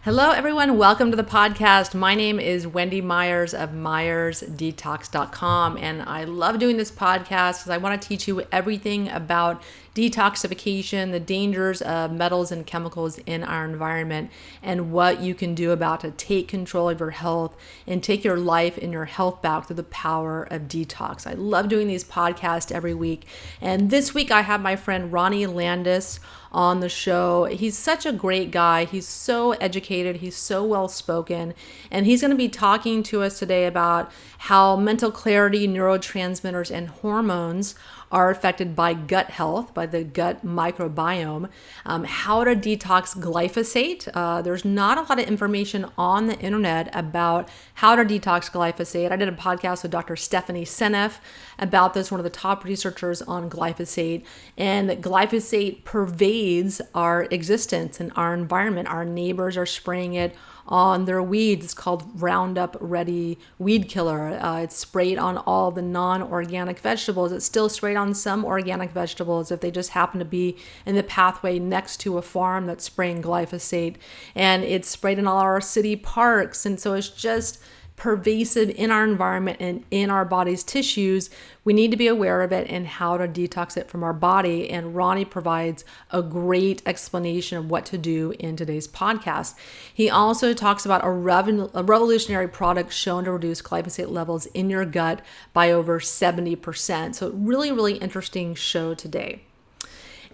Hello, everyone. Welcome to the podcast. My name is Wendy Myers of MyersDetox.com, and I love doing this podcast because I want to teach you everything about detoxification, the dangers of metals and chemicals in our environment, and what you can do about to take control of your health and take your life and your health back through the power of detox. I love doing these podcasts every week, and this week I have my friend Ronnie Landis on the show. He's such a great guy. He's so educated. He's so well spoken. And he's going to be talking to us today about how mental clarity, neurotransmitters, and hormones are affected by gut health, by the gut microbiome, how to detox glyphosate. There's not a lot of information on the internet about how to detox glyphosate. I did a podcast with Dr. Stephanie Seneff about this, one of the top researchers on glyphosate. And glyphosate pervades our existence and our environment. Our neighbors are spraying it on their weeds. It's called Roundup Ready Weed Killer. It's sprayed on all the non-organic vegetables. It's still sprayed on some organic vegetables if they just happen to be in the pathway next to a farm that's spraying glyphosate. And it's sprayed in all our city parks. And so it's just pervasive in our environment and in our body's tissues. We need to be aware of it and how to detox it from our body. And Ronnie provides a great explanation of what to do in today's podcast. He also talks about a revolutionary product shown to reduce glyphosate levels in your gut by over 70%. So really, really interesting show today.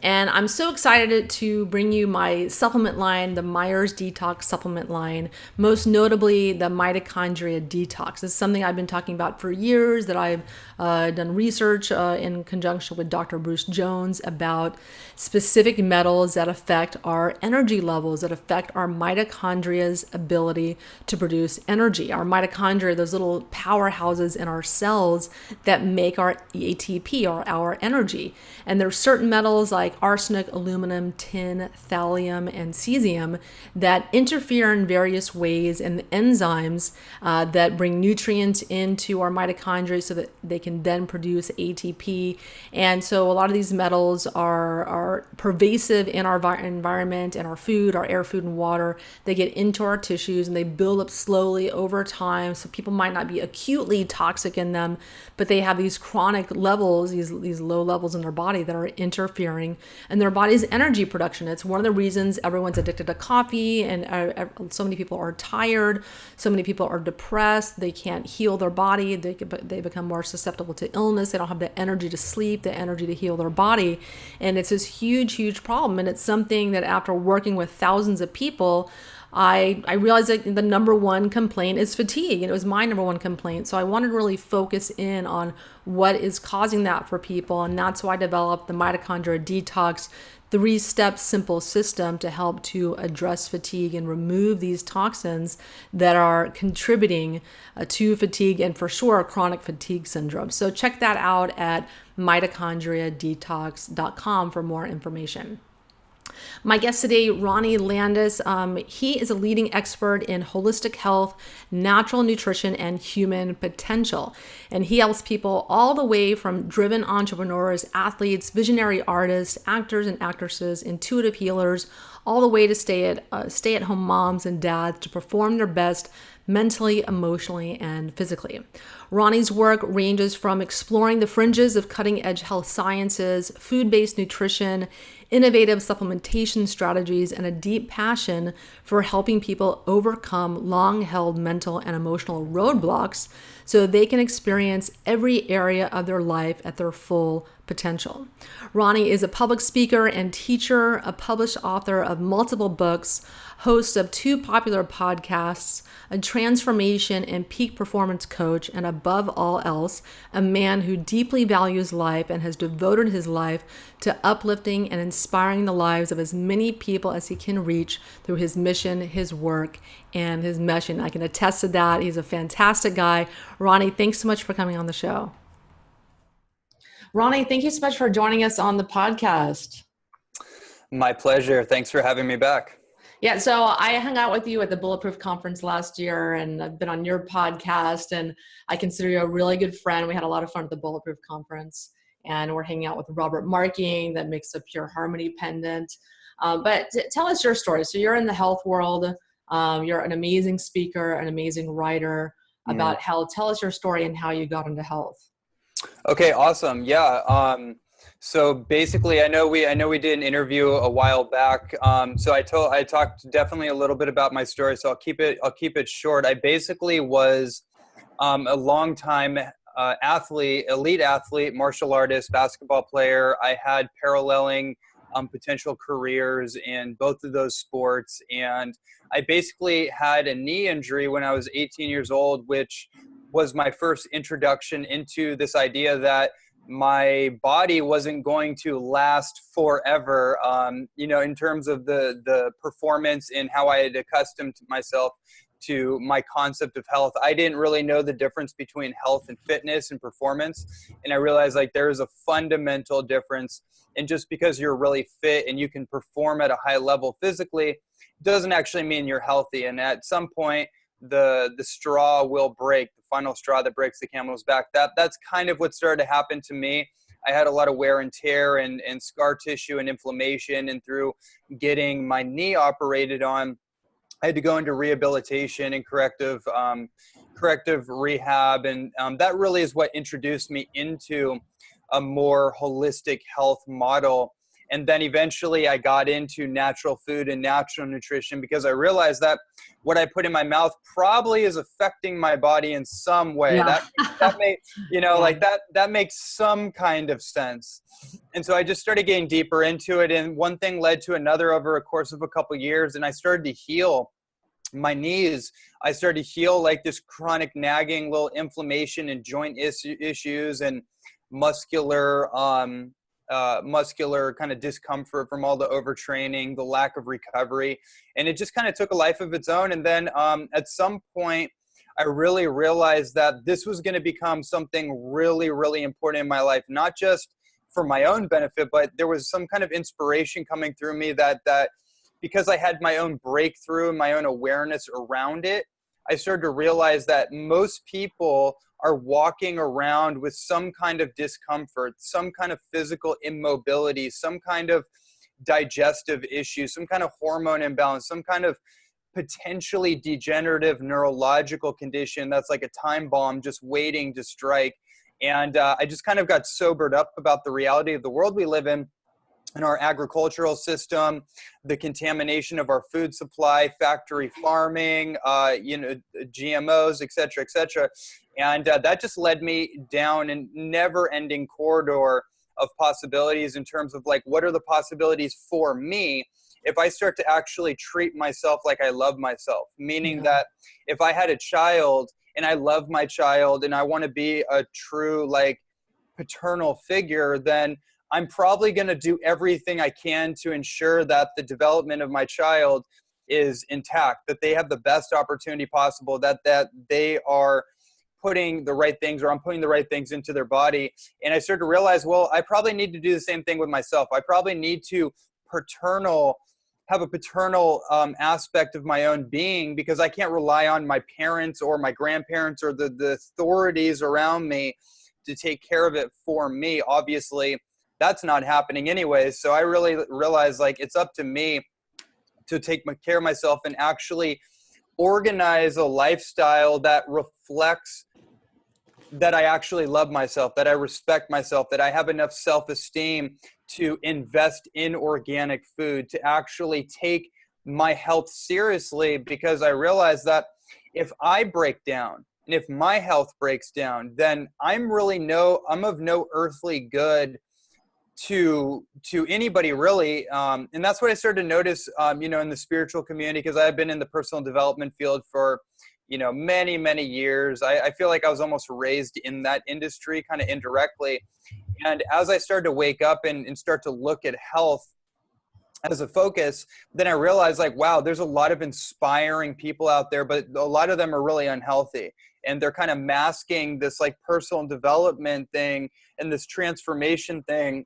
And I'm so excited to bring you my supplement line, the Myers Detox supplement line, most notably the Mitochondria Detox. This is something I've been talking about for years, that I've done research in conjunction with Dr. Bruce Jones about specific metals that affect our energy levels, that affect our mitochondria's ability to produce energy. Our mitochondria, those little powerhouses in our cells that make our ATP, or our energy. And there's certain metals like arsenic, aluminum, tin, thallium, and cesium that interfere in various ways in the enzymes that bring nutrients into our mitochondria so that they can then produce ATP. And so a lot of these metals are pervasive in our environment and our food, our air, food, and water. They get into our tissues and they build up slowly over time. So people might not be acutely toxic in them, but they have these chronic levels, these low levels in their body that are interfering in their body's energy production. It's one of the reasons everyone's addicted to coffee, and so many people are tired. So many people are depressed. They can't heal their body. They become more susceptible to illness. They don't have the energy to sleep, the energy to heal their body. And it's this huge, huge problem. And it's something that after working with thousands of people, I realized that the number one complaint is fatigue, and it was my number one complaint. So I wanted to really focus in on what is causing that for people, and that's why I developed the Mitochondria Detox 3-step simple system to help to address fatigue and remove these toxins that are contributing to fatigue, and for sure chronic fatigue syndrome. So check that out at mitochondriadetox.com for more information. My guest today, Ronnie Landis, he is a leading expert in holistic health, natural nutrition, and human potential. And he helps people all the way from driven entrepreneurs, athletes, visionary artists, actors and actresses, intuitive healers, all the way to stay-at-home moms and dads to perform their best mentally, emotionally, and physically. Ronnie's work ranges from exploring the fringes of cutting-edge health sciences, food-based nutrition, innovative supplementation strategies, and a deep passion for helping people overcome long-held mental and emotional roadblocks so they can experience every area of their life at their full potential. Ronnie is a public speaker and teacher, a published author of multiple books, host of 2 popular podcasts, a transformation and peak performance coach, and above all else, a man who deeply values life and has devoted his life to uplifting and inspiring the lives of as many people as he can reach through his mission, his work, and his mission. I can attest to that. He's a fantastic guy. Ronnie, thanks so much for coming on the show. Ronnie, thank you so much for joining us on the podcast. My pleasure. Thanks for having me back. Yeah, so I hung out with you at the Bulletproof Conference last year, and I've been on your podcast, and I consider you a really good friend. We had a lot of fun at the Bulletproof Conference, and we're hanging out with Robert Marking that makes a Pure Harmony pendant. But tell us your story. So you're in the health world. You're an amazing speaker, an amazing writer about health. Tell us your story and how you got into health. Okay, awesome. Yeah. So basically, I know we did an interview a while back. So I talked definitely a little bit about my story. So I'll keep it short. I basically was a long time athlete, elite athlete, martial artist, basketball player. I had paralleling potential careers in both of those sports, and I basically had a knee injury when I was 18 years old, which was my first introduction into this idea that my body wasn't going to last forever, in terms of the performance and how I had accustomed myself to my concept of health. I didn't really know the difference between health and fitness and performance. And I realized like there is a fundamental difference. And just because you're really fit and you can perform at a high level physically doesn't actually mean you're healthy. And at some point, the straw will break, the final straw that breaks the camel's back. That's kind of what started to happen to me. I had a lot of wear and tear and scar tissue and inflammation. And through getting my knee operated on, I had to go into rehabilitation and corrective rehab. And that really is what introduced me into a more holistic health model. And then eventually I got into natural food and natural nutrition because I realized that what I put in my mouth probably is affecting my body in some way. Yeah. That may, like that makes some kind of sense. And so I just started getting deeper into it. And one thing led to another over a course of a couple of years. And I started to heal my knees. I started to heal like this chronic nagging little inflammation and joint issues and muscular kind of discomfort from all the overtraining, the lack of recovery. And it just kind of took a life of its own. And then at some point, I really realized that this was going to become something really, really important in my life, not just for my own benefit, but there was some kind of inspiration coming through me that because I had my own breakthrough and my own awareness around it, I started to realize that most people are walking around with some kind of discomfort, some kind of physical immobility, some kind of digestive issue, some kind of hormone imbalance, some kind of potentially degenerative neurological condition that's like a time bomb just waiting to strike. And I just kind of got sobered up about the reality of the world we live in our agricultural system, the contamination of our food supply, factory farming, GMOs, et cetera, et cetera. And that just led me down a never-ending corridor of possibilities in terms of like, what are the possibilities for me if I start to actually treat myself like I love myself? Meaning that if I had a child and I love my child and I want to be a true like paternal figure, then I'm probably going to do everything I can to ensure that the development of my child is intact, that they have the best opportunity possible, that they are putting the right things, or I'm putting the right things into their body. And I started to realize, well, I probably need to do the same thing with myself. I probably need to have a paternal aspect of my own being, because I can't rely on my parents or my grandparents or the authorities around me to take care of it for me. Obviously, that's not happening anyways. So I really realized like it's up to me to take care of myself and actually organize a lifestyle that reflects that I actually love myself, that I respect myself, that I have enough self-esteem to invest in organic food, to actually take my health seriously, because I realized that if I break down and if my health breaks down, then I'm of no earthly good to anybody really. And that's what I started to notice, in the spiritual community, because I've been in the personal development field for, many, many years. I feel like I was almost raised in that industry kind of indirectly. And as I started to wake up and start to look at health as a focus, then I realized like, wow, there's a lot of inspiring people out there, but a lot of them are really unhealthy. And they're kind of masking this like personal development thing and this transformation thing.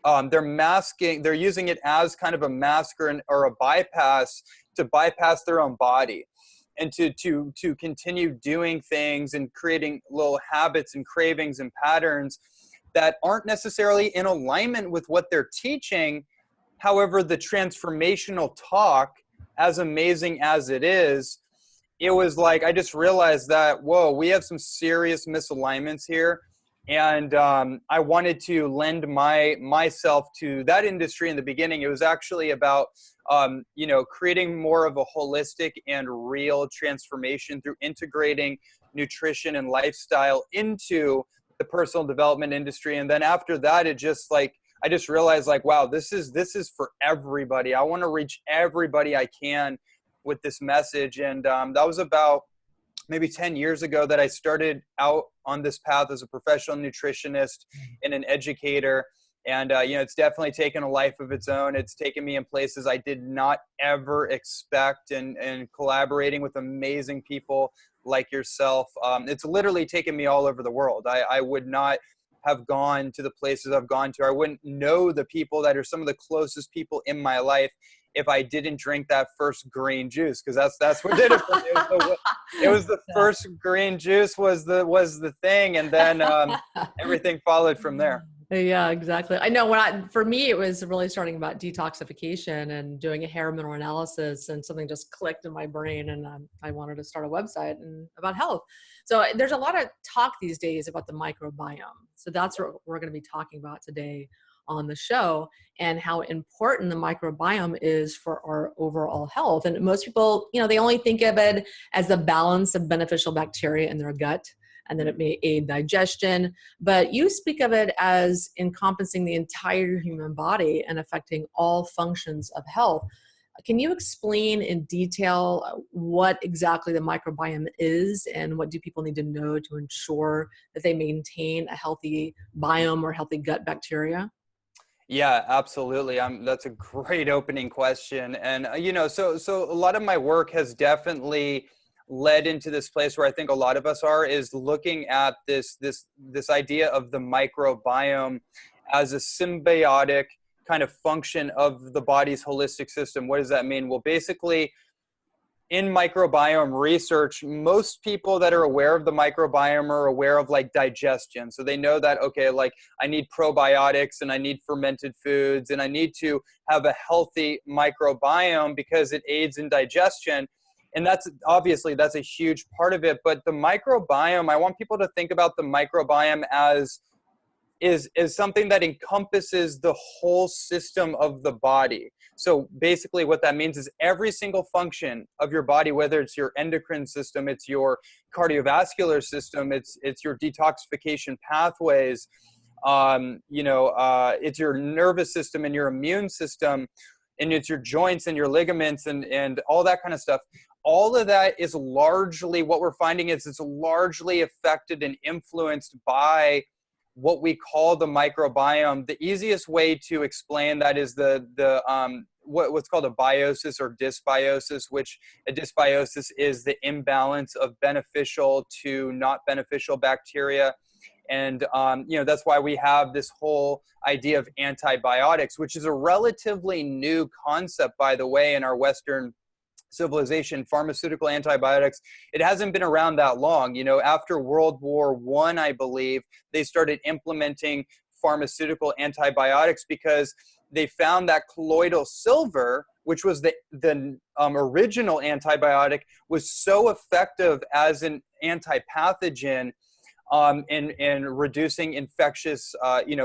They're using it as kind of a mask or a bypass to bypass their own body, and to continue doing things and creating little habits and cravings and patterns that aren't necessarily in alignment with what they're teaching. However, the transformational talk as amazing as it is, it was like, I just realized that, whoa, we have some serious misalignments here. And I wanted to lend myself to that industry in the beginning. It was actually about, creating more of a holistic and real transformation through integrating nutrition and lifestyle into the personal development industry. And then after that, it just like, I just realized like, wow, this is for everybody. I want to reach everybody I can with this message. And that was about maybe 10 years ago that I started out on this path as a professional nutritionist and an educator. And, it's definitely taken a life of its own. It's taken me in places I did not ever expect, and collaborating with amazing people like yourself. It's literally taken me all over the world. I would not have gone to the places I've gone to. I wouldn't know the people that are some of the closest people in my life if I didn't drink that first green juice, because that's what did it for me. It was the first green juice was the thing, and then everything followed from there. Yeah, exactly. I know for me, it was really starting about detoxification and doing a hair mineral analysis, and something just clicked in my brain, and I wanted to start a website about health. So there's a lot of talk these days about the microbiome. So that's what we're going to be talking about today on the show, and how important the microbiome is for our overall health. And most people, they only think of it as the balance of beneficial bacteria in their gut, and then it may aid digestion. But you speak of it as encompassing the entire human body and affecting all functions of health. Can you explain in detail what exactly the microbiome is, and what do people need to know to ensure that they maintain a healthy biome or healthy gut bacteria? Yeah, absolutely. That's a great opening question. And, so a lot of my work has definitely led into this place where I think a lot of us is looking at this idea of the microbiome as a symbiotic kind of function of the body's holistic system. What does that mean? Well, basically, in microbiome research, most people that are aware of the microbiome are aware of like digestion. So they know that, okay, like I need probiotics and I need fermented foods and I need to have a healthy microbiome because it aids in digestion. And that's a huge part of it. But the microbiome, I want people to think about the microbiome as is something that encompasses the whole system of the body. So basically what that means is every single function of your body, whether it's your endocrine system, it's your cardiovascular system, it's your detoxification pathways, it's your nervous system and your immune system, and it's your joints and your ligaments and all that kind of stuff. All of that is largely, what we're finding is it's largely affected and influenced by what we call the microbiome. The easiest way to explain that is what's called a biosis or dysbiosis, which a dysbiosis is the imbalance of beneficial to not beneficial bacteria. And, that's why we have this whole idea of antibiotics, which is a relatively new concept, by the way, in our Western civilization. Pharmaceutical antibiotics, it hasn't been around that long. After World War I believe, they started implementing pharmaceutical antibiotics because they found that colloidal silver, which was the original antibiotic, was so effective as an antipathogen in reducing infectious,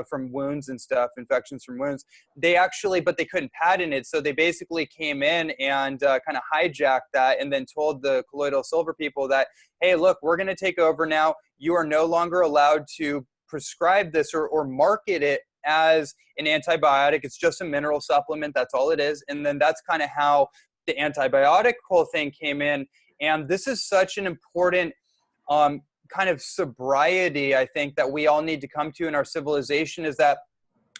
from wounds and stuff, infections from wounds. But they couldn't patent it. So they basically came in and kind of hijacked that and then told the colloidal silver people that, hey, look, we're going to take over now. You are no longer allowed to prescribe this or market it as an antibiotic. It's just a mineral supplement. That's all it is. And then that's kind of how the antibiotic whole thing came in. And this is such an important kind of sobriety, I think, that we all need to come to in our civilization, is that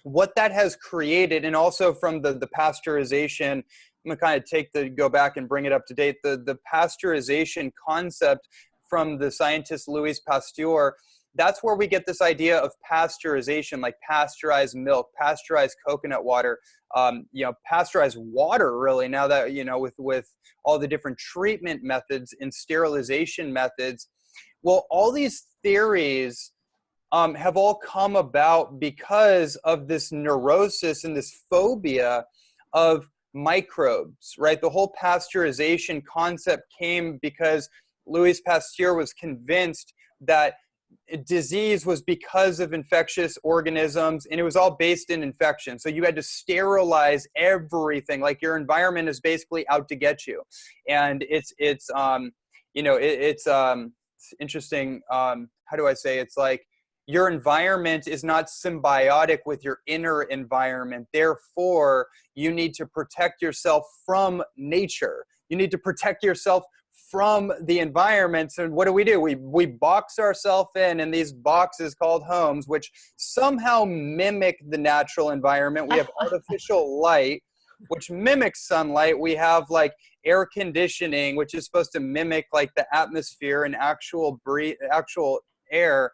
what that has created, and also from the pasteurization, I'm going to kind of go back and bring it up to date, the pasteurization concept from the scientist Louis Pasteur. That's where we get this idea of pasteurization, like pasteurized milk, pasteurized coconut water, pasteurized water, really, now that, with all the different treatment methods and sterilization methods. Well, all these theories have all come about because of this neurosis and this phobia of microbes, right? The whole pasteurization concept came because Louis Pasteur was convinced that disease was because of infectious organisms, and it was all based in infection. So you had to sterilize everything. Like your environment is basically out to get you. And it's interesting. How do I say? It's like your environment is not symbiotic with your inner environment. Therefore, you need to protect yourself from nature. You need to protect yourself from the environments. And what do? We box ourselves in these boxes called homes, which somehow mimic the natural environment. We have artificial light, which mimics sunlight. We have like air conditioning, which is supposed to mimic like the atmosphere and actual air.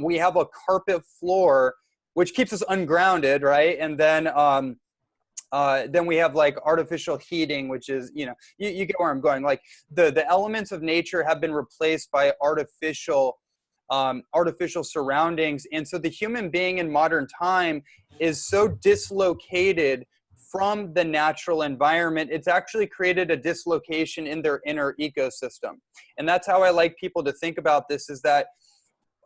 We have a carpet floor, which keeps us ungrounded, right? And then we have like artificial heating, which is, you get where I'm going. Like the elements of nature have been replaced by artificial surroundings. And so the human being in modern time is so dislocated from the natural environment. It's actually created a dislocation in their inner ecosystem. And that's how I like people to think about this, is that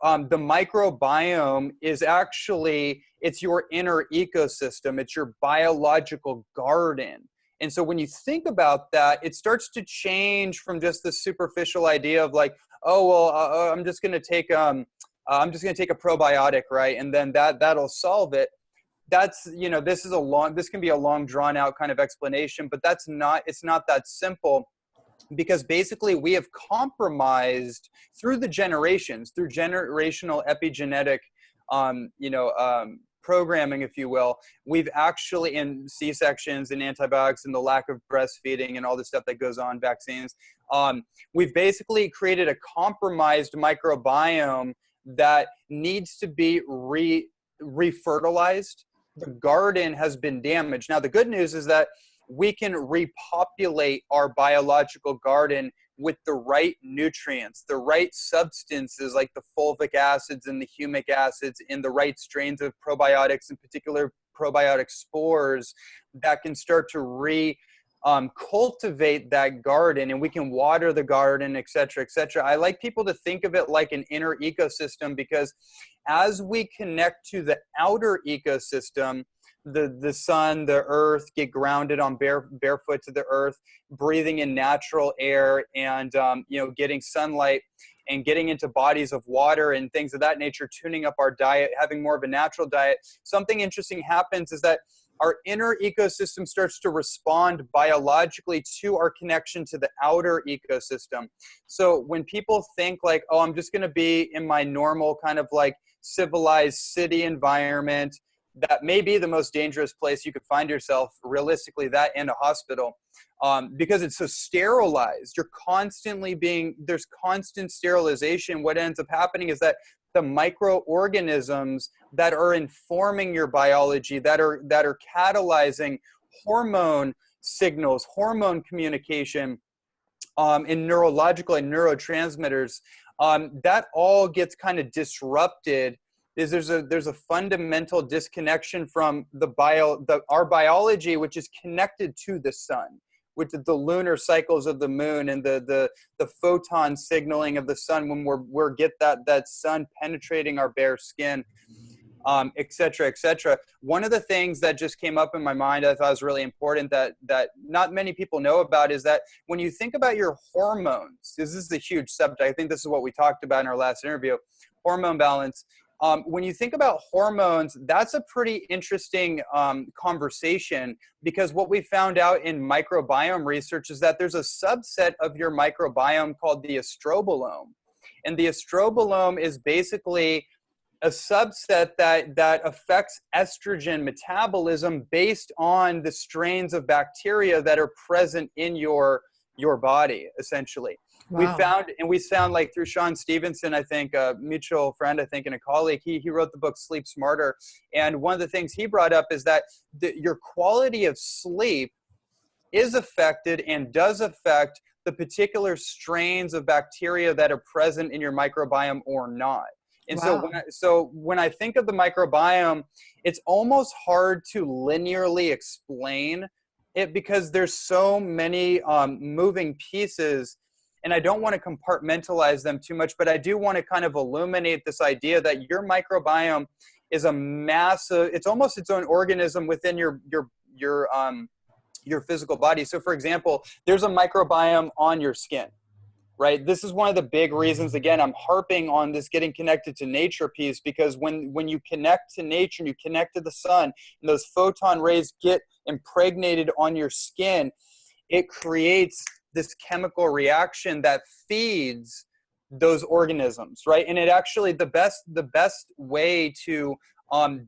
the microbiome is actually, it's your inner ecosystem. It's your biological garden. And so when you think about that, it starts to change from just the superficial idea of like, oh, well, I'm just going to take a probiotic, right? And then that'll solve it. That's, this can be a long drawn out kind of explanation, but it's not that simple. Because basically we have compromised through the generations, through generational epigenetic, programming, if you will. We've actually, in C-sections and antibiotics and the lack of breastfeeding and all the stuff that goes on, vaccines, we've basically created a compromised microbiome that needs to be refertilized. The garden has been damaged. Now, the good news is that we can repopulate our biological garden with the right nutrients, the right substances like the fulvic acids and the humic acids in the right strains of probiotics, in particular probiotic spores, that can start to cultivate that garden, and we can water the garden, et cetera, et cetera. I like people to think of it like an inner ecosystem, because as we connect to the outer ecosystem, the sun, the earth, get grounded on barefoot to the earth, breathing in natural air, and getting sunlight and getting into bodies of water and things of that nature, tuning up our diet, having more of a natural diet. Something interesting happens is that our inner ecosystem starts to respond biologically to our connection to the outer ecosystem. So when people think like, oh, I'm just going to be in my normal kind of like civilized city environment, that may be the most dangerous place you could find yourself, realistically, that and a hospital, because it's so sterilized. There's constant sterilization. What ends up happening is that the microorganisms that are informing your biology, that are catalyzing hormone signals, hormone communication, in neurological and neurotransmitters, that all gets kind of disrupted. There's a fundamental disconnection from our biology, which is connected to the sun, with the lunar cycles of the moon and the photon signaling of the sun when we're get that sun penetrating our bare skin, et cetera, et cetera. One of the things that just came up in my mind I thought was really important that not many people know about is that when you think about your hormones, this is a huge subject. I think this is what we talked about in our last interview, hormone balance. When you think about hormones, that's a pretty interesting conversation, because what we found out in microbiome research is that there's a subset of your microbiome called the estrobolome. And the estrobolome is basically a subset that affects estrogen metabolism based on the strains of bacteria that are present in your body, essentially. Wow. We found like through Sean Stevenson, I think, a mutual friend, I think, and a colleague, he wrote the book Sleep Smarter. And one of the things he brought up is that your quality of sleep is affected and does affect the particular strains of bacteria that are present in your microbiome or not. And wow. So when I think of the microbiome, it's almost hard to linearly explain because there's so many moving pieces, and I don't want to compartmentalize them too much, but I do want to kind of illuminate this idea that your microbiome is a massive, it's almost its own organism within your physical body. So for example, there's a microbiome on your skin, right? This is one of the big reasons, again, I'm harping on this getting connected to nature piece, because when you connect to nature and you connect to the sun and those photon rays get impregnated on your skin, it creates this chemical reaction that feeds those organisms, right? And it actually, the best way to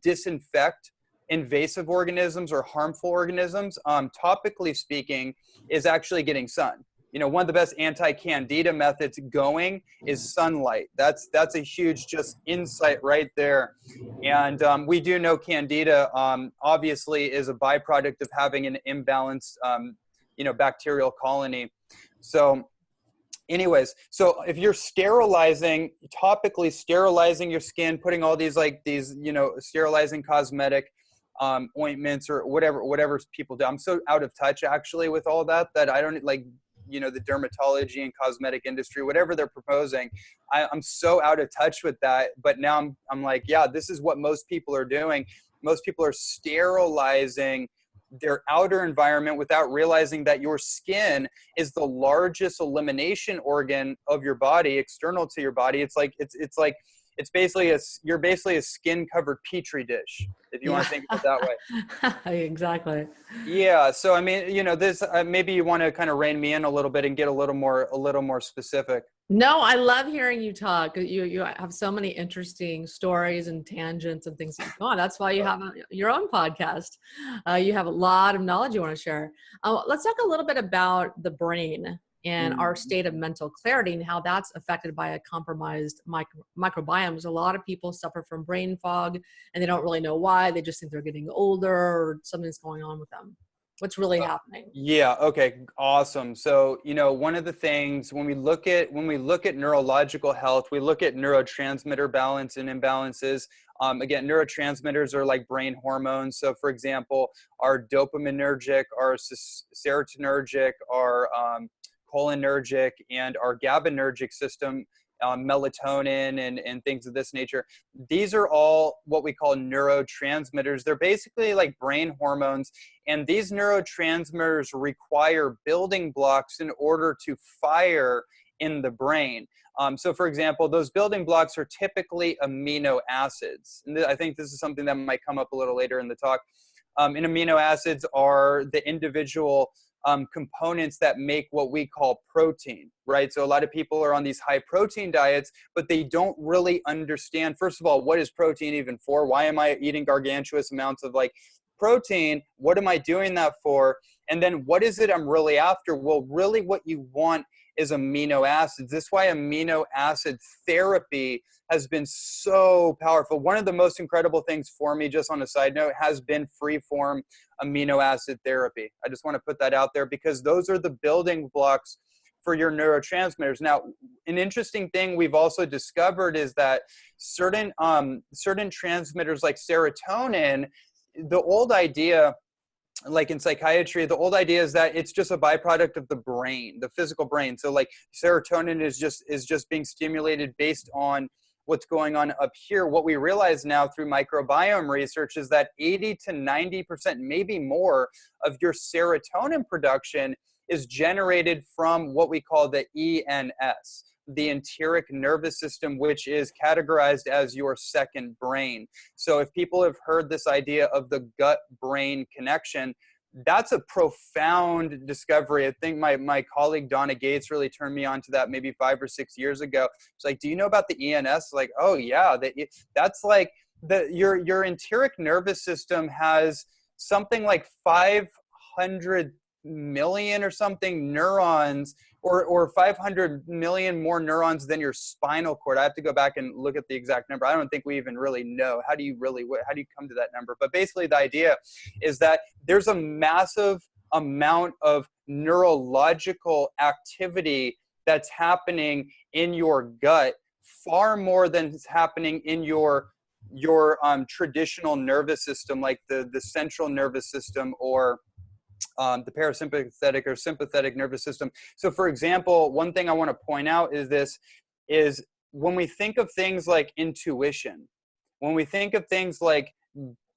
disinfect invasive organisms or harmful organisms, topically speaking, is actually getting sun. You know, one of the best anti-candida methods going is sunlight. That's a huge just insight right there. And we do know candida obviously is a byproduct of having an imbalanced, bacterial colony. So anyways, so if you're topically sterilizing your skin, putting all these sterilizing cosmetic ointments or whatever people do. I'm so out of touch actually with all that I don't the dermatology and cosmetic industry, whatever they're proposing. I'm so out of touch with that. But now I'm like, yeah, this is what most people are doing. Most people are sterilizing their outer environment without realizing that your skin is the largest elimination organ of your body, external to your body. It's basically you're basically a skin covered petri dish, if you want to think of it that way. Exactly. Yeah. So, I mean, this, maybe you want to kind of rein me in a little bit and get a little more specific. No, I love hearing you talk. You have so many interesting stories and tangents and things that go on. That's why you have your own podcast. You have a lot of knowledge you want to share. Let's talk a little bit about the brain and our state of mental clarity and how that's affected by a compromised microbiome. A lot of people suffer from brain fog and they don't really know why. They just think they're getting older or something's going on with them. What's really happening? Yeah. Okay. Awesome. So, one of the things when we look at neurological health, we look at neurotransmitter balance and imbalances. Again, neurotransmitters are like brain hormones. So for example, our dopaminergic, our serotonergic, our cholinergic, and our GABAergic system, melatonin and things of this nature. These are all what we call neurotransmitters. They're basically like brain hormones. And these neurotransmitters require building blocks in order to fire in the brain. So for example, those building blocks are typically amino acids. And I think this is something that might come up a little later in the talk. And amino acids are the individual components that make what we call protein, right? So a lot of people are on these high protein diets, but they don't really understand, first of all, what is protein even for? Why am I eating gargantuous amounts of protein? What am I doing that for? And then what is it I'm really after? Well, really what you want is amino acids. This is why amino acid therapy has been so powerful. One of the most incredible things for me, just on a side note, has been free-form amino acid therapy. I just want to put that out there because those are the building blocks for your neurotransmitters. Now, an interesting thing we've also discovered is that certain transmitters like serotonin, the old idea, like in psychiatry, the old idea is that it's just a byproduct of the brain, the physical brain. So like serotonin is just being stimulated based on what's going on up here. What we realize now through microbiome research is that 80 to 90%, maybe more, of your serotonin production is generated from what we call the ENS, the enteric nervous system, which is categorized as your second brain. So if people have heard this idea of the gut-brain connection, that's a profound discovery. I think my colleague Donna Gates really turned me on to that maybe 5 or 6 years ago. It's like, do you know about the ENS? Like, oh yeah, that's like your enteric nervous system has something like 500 million or something neurons, or 500 million more neurons than your spinal cord. I have to go back and look at the exact number. I don't think we even really know. How do you come to that number? But basically the idea is that there's a massive amount of neurological activity that's happening in your gut, far more than is happening in your traditional nervous system, like the central nervous system or the parasympathetic or sympathetic nervous system. So for example, one thing I want to point out is when we think of things like intuition, when we think of things like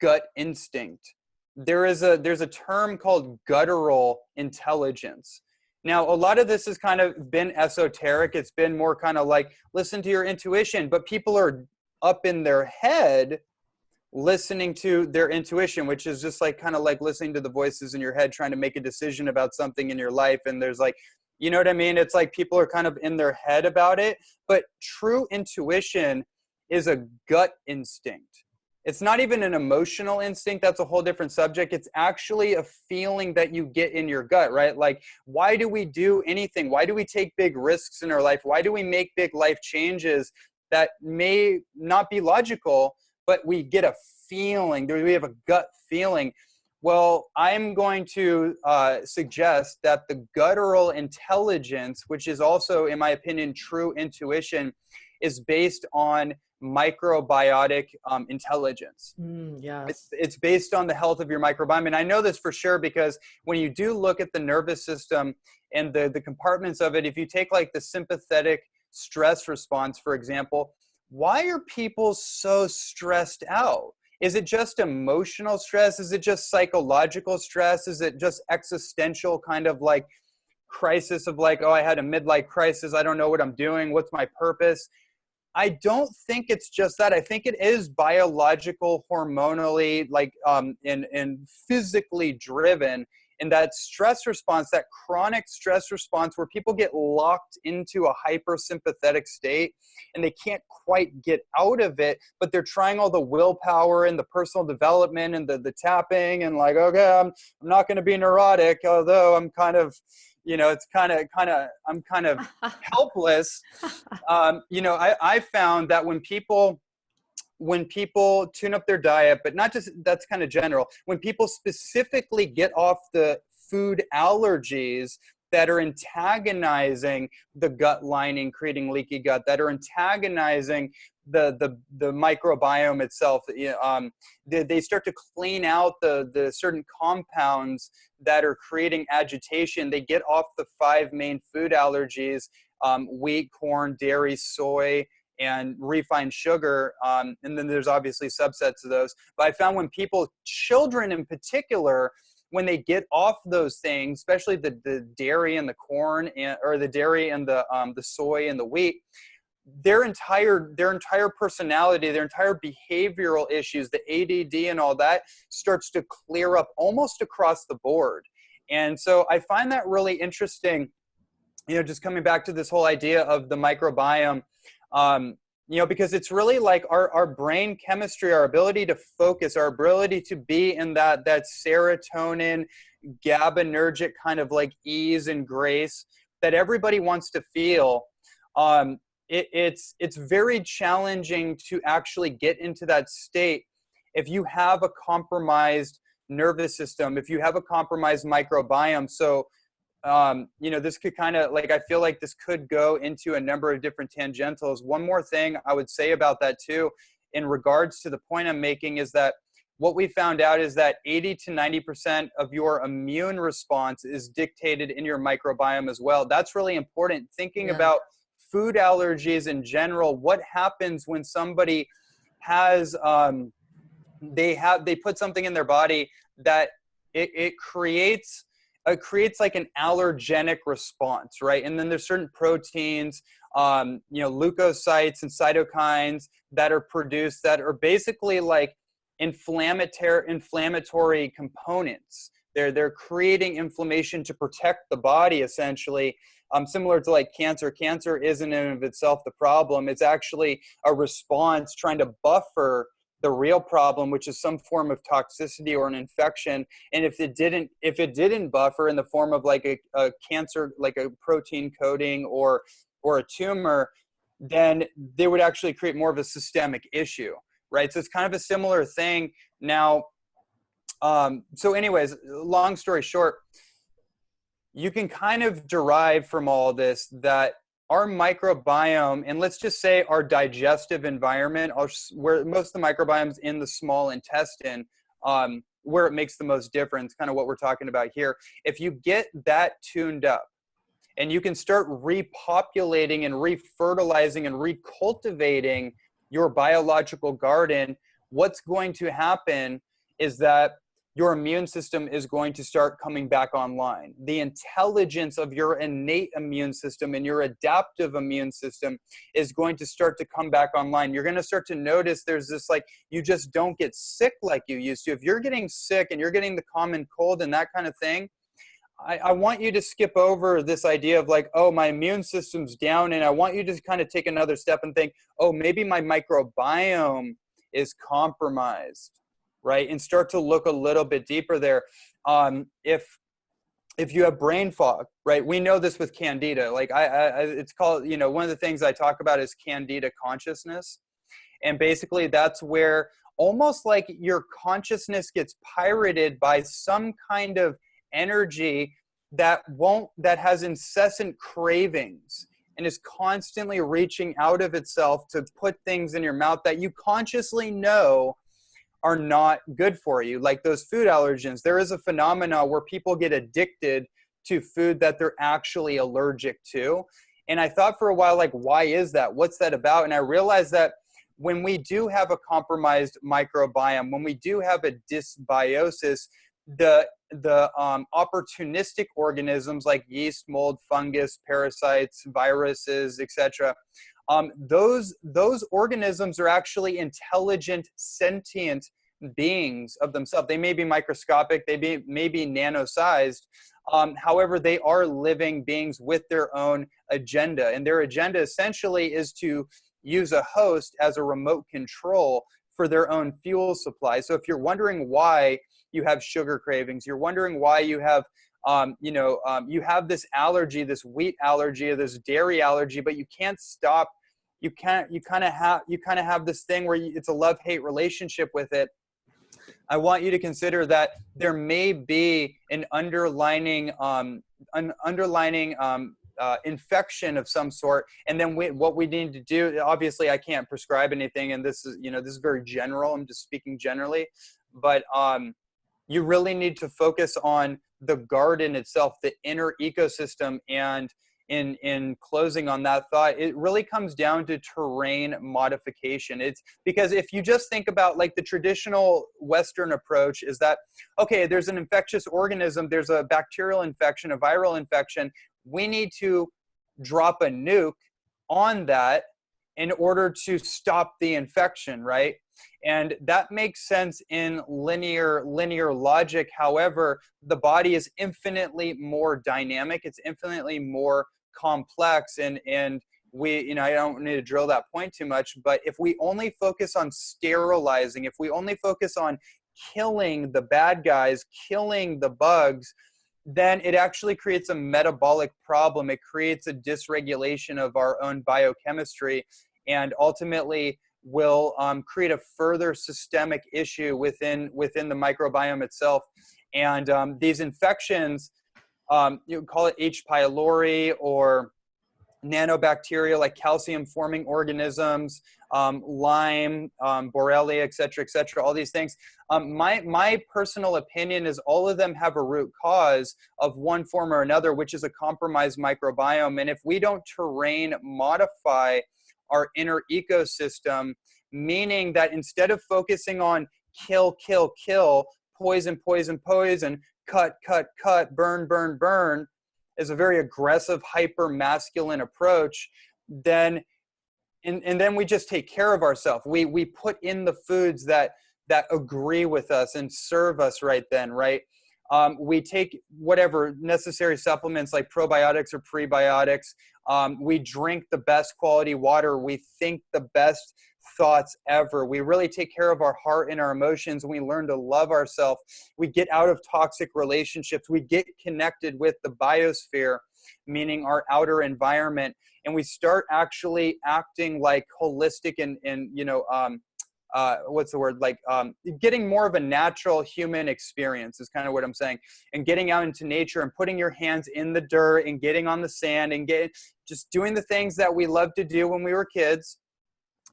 gut instinct, there's a term called guttural intelligence. Now, a lot of this has kind of been esoteric. It's been more kind of like, listen to your intuition, but people are up in their head listening to their intuition, which is just like kind of like listening to the voices in your head, trying to make a decision about something in your life. And there's like, you know what I mean? It's like people are kind of in their head about it, but true intuition is a gut instinct. It's not even an emotional instinct. That's a whole different subject. It's actually a feeling that you get in your gut, right? Like, why do we do anything? Why do we take big risks in our life? Why do we make big life changes that may not be logical, but we get a feeling? We have a gut feeling. Well, I'm going to suggest that the guttural intelligence, which is also, in my opinion, true intuition, is based on microbiotic intelligence. Yes. It's based on the health of your microbiome. And I know this for sure because when you do look at the nervous system and the compartments of it, if you take like the sympathetic stress response, for example, why are people so stressed out? Is it just emotional stress? Is it just psychological stress? Is it just existential kind of like crisis of like, oh, I had a midlife crisis. I don't know what I'm doing. What's my purpose? I don't think it's just that. I think it is biological, hormonally, like, and physically driven. And that stress response, that chronic stress response where people get locked into a hypersympathetic state and they can't quite get out of it, but they're trying all the willpower and the personal development and the tapping and like, okay, I'm not going to be neurotic, although I'm kind of, you know, it's I'm kind of helpless. You know, I found that when people tune up their diet, but not just, that's kind of general, when people specifically get off the food allergies that are antagonizing the gut lining, creating leaky gut, that are antagonizing the microbiome itself, they start to clean out the certain compounds that are creating agitation. They get off the 5 main food allergies, wheat, corn, dairy, soy, and refined sugar. And then there's obviously subsets of those. But I found when people, children in particular, when they get off those things, especially the dairy and the corn, or the dairy and the soy and the wheat, their entire personality, their entire behavioral issues, the ADD and all that starts to clear up almost across the board. And so I find that really interesting, you know, just coming back to this whole idea of the microbiome, you know, because it's really like our brain chemistry, our ability to focus, our ability to be in that serotonin, GABAergic kind of like ease and grace that everybody wants to feel. It's very challenging to actually get into that state if you have a compromised nervous system, if you have a compromised microbiome. So, you know, this could kind of like, I feel like this could go into a number of different tangentials. One more thing I would say about that too, in regards to the point I'm making, is that what we found out is that 80 to 90% of your immune response is dictated in your microbiome as well. That's really important. Thinking about food allergies in general, what happens when somebody has, they put something in their body that it creates like an allergenic response, right? And then there's certain proteins, you know, leukocytes and cytokines that are produced that are basically like inflammatory components. They're creating inflammation to protect the body, essentially. Similar to like cancer. Cancer isn't in and of itself the problem. It's actually a response trying to buffer the real problem, which is some form of toxicity or an infection. And if it didn't buffer in the form of like a cancer, like a protein coating or a tumor, then they would actually create more of a systemic issue, right? So it's kind of a similar thing. Now, so anyways, long story short, you can kind of derive from all this that our microbiome, and let's just say our digestive environment, where most of the microbiome's in the small intestine, where it makes the most difference, kind of what we're talking about here. If you get that tuned up and you can start repopulating and refertilizing and recultivating your biological garden, what's going to happen is that your immune system is going to start coming back online. The intelligence of your innate immune system and your adaptive immune system is going to start to come back online. You're going to start to notice there's this, like, you just don't get sick like you used to. If you're getting sick and you're getting the common cold and that kind of thing, I want you to skip over this idea of like, oh, my immune system's down. And I want you to kind of take another step and think, oh, maybe my microbiome is compromised, right? And start to look a little bit deeper there. If you have brain fog, right? We know this with Candida. Like it's called, you know, one of the things I talk about is Candida consciousness. And basically that's where almost like your consciousness gets pirated by some kind of energy that has incessant cravings and is constantly reaching out of itself to put things in your mouth that you consciously know are not good for you, like those food allergens. There is a phenomena where people get addicted to food that they're actually allergic to. And I thought for a while, like, why is that? What's that about? And I realized that when we do have a compromised microbiome, when we do have a dysbiosis, the opportunistic organisms like yeast, mold, fungus, parasites, viruses, etc., those organisms are actually intelligent, sentient beings of themselves. They may be microscopic, they may be nano-sized. However, they are living beings with their own agenda. And their agenda essentially is to use a host as a remote control for their own fuel supply. So if you're wondering why you have sugar cravings, you're wondering why you have you have this allergy, this wheat allergy or this dairy allergy, but you can't stop. You kind of have this thing where it's a love-hate relationship with it. I want you to consider that there may be an underlining infection of some sort. And then what we need to do, obviously I can't prescribe anything, and this is very general. I'm just speaking generally, but you really need to focus on the garden itself, the inner ecosystem. And in closing on that thought, it really comes down to terrain modification. It's because if you just think about like the traditional Western approach is that, okay, there's an infectious organism, there's a bacterial infection, a viral infection. We need to drop a nuke on that in order to stop the infection, right? And that makes sense in linear logic. However, the body is infinitely more dynamic. It's infinitely more complex. And we, I don't need to drill that point too much, but if we only focus on sterilizing, if we only focus on killing the bad guys, killing the bugs, then it actually creates a metabolic problem. It creates a dysregulation of our own biochemistry, and ultimately will create a further systemic issue within the microbiome itself. And these infections, you call it H. pylori or nanobacteria like calcium forming organisms, Lyme, Borrelia, et cetera, all these things. My personal opinion is all of them have a root cause of one form or another, which is a compromised microbiome. And if we don't terrain modify our inner ecosystem, meaning that instead of focusing on kill, poison, cut, burn, is a very aggressive, hyper masculine approach, then and then we just take care of ourselves. We put in the foods that agree with us and serve us right then, right? We take whatever necessary supplements like probiotics or prebiotics. We drink the best quality water. We think the best thoughts ever. We really take care of our heart and our emotions. We learn to love ourselves. We get out of toxic relationships. We get connected with the biosphere, meaning our outer environment. And we start actually acting like holistic and what's the word? Like getting more of a natural human experience is kind of what I'm saying. And getting out into nature and putting your hands in the dirt and getting on the sand and just doing the things that we loved to do when we were kids.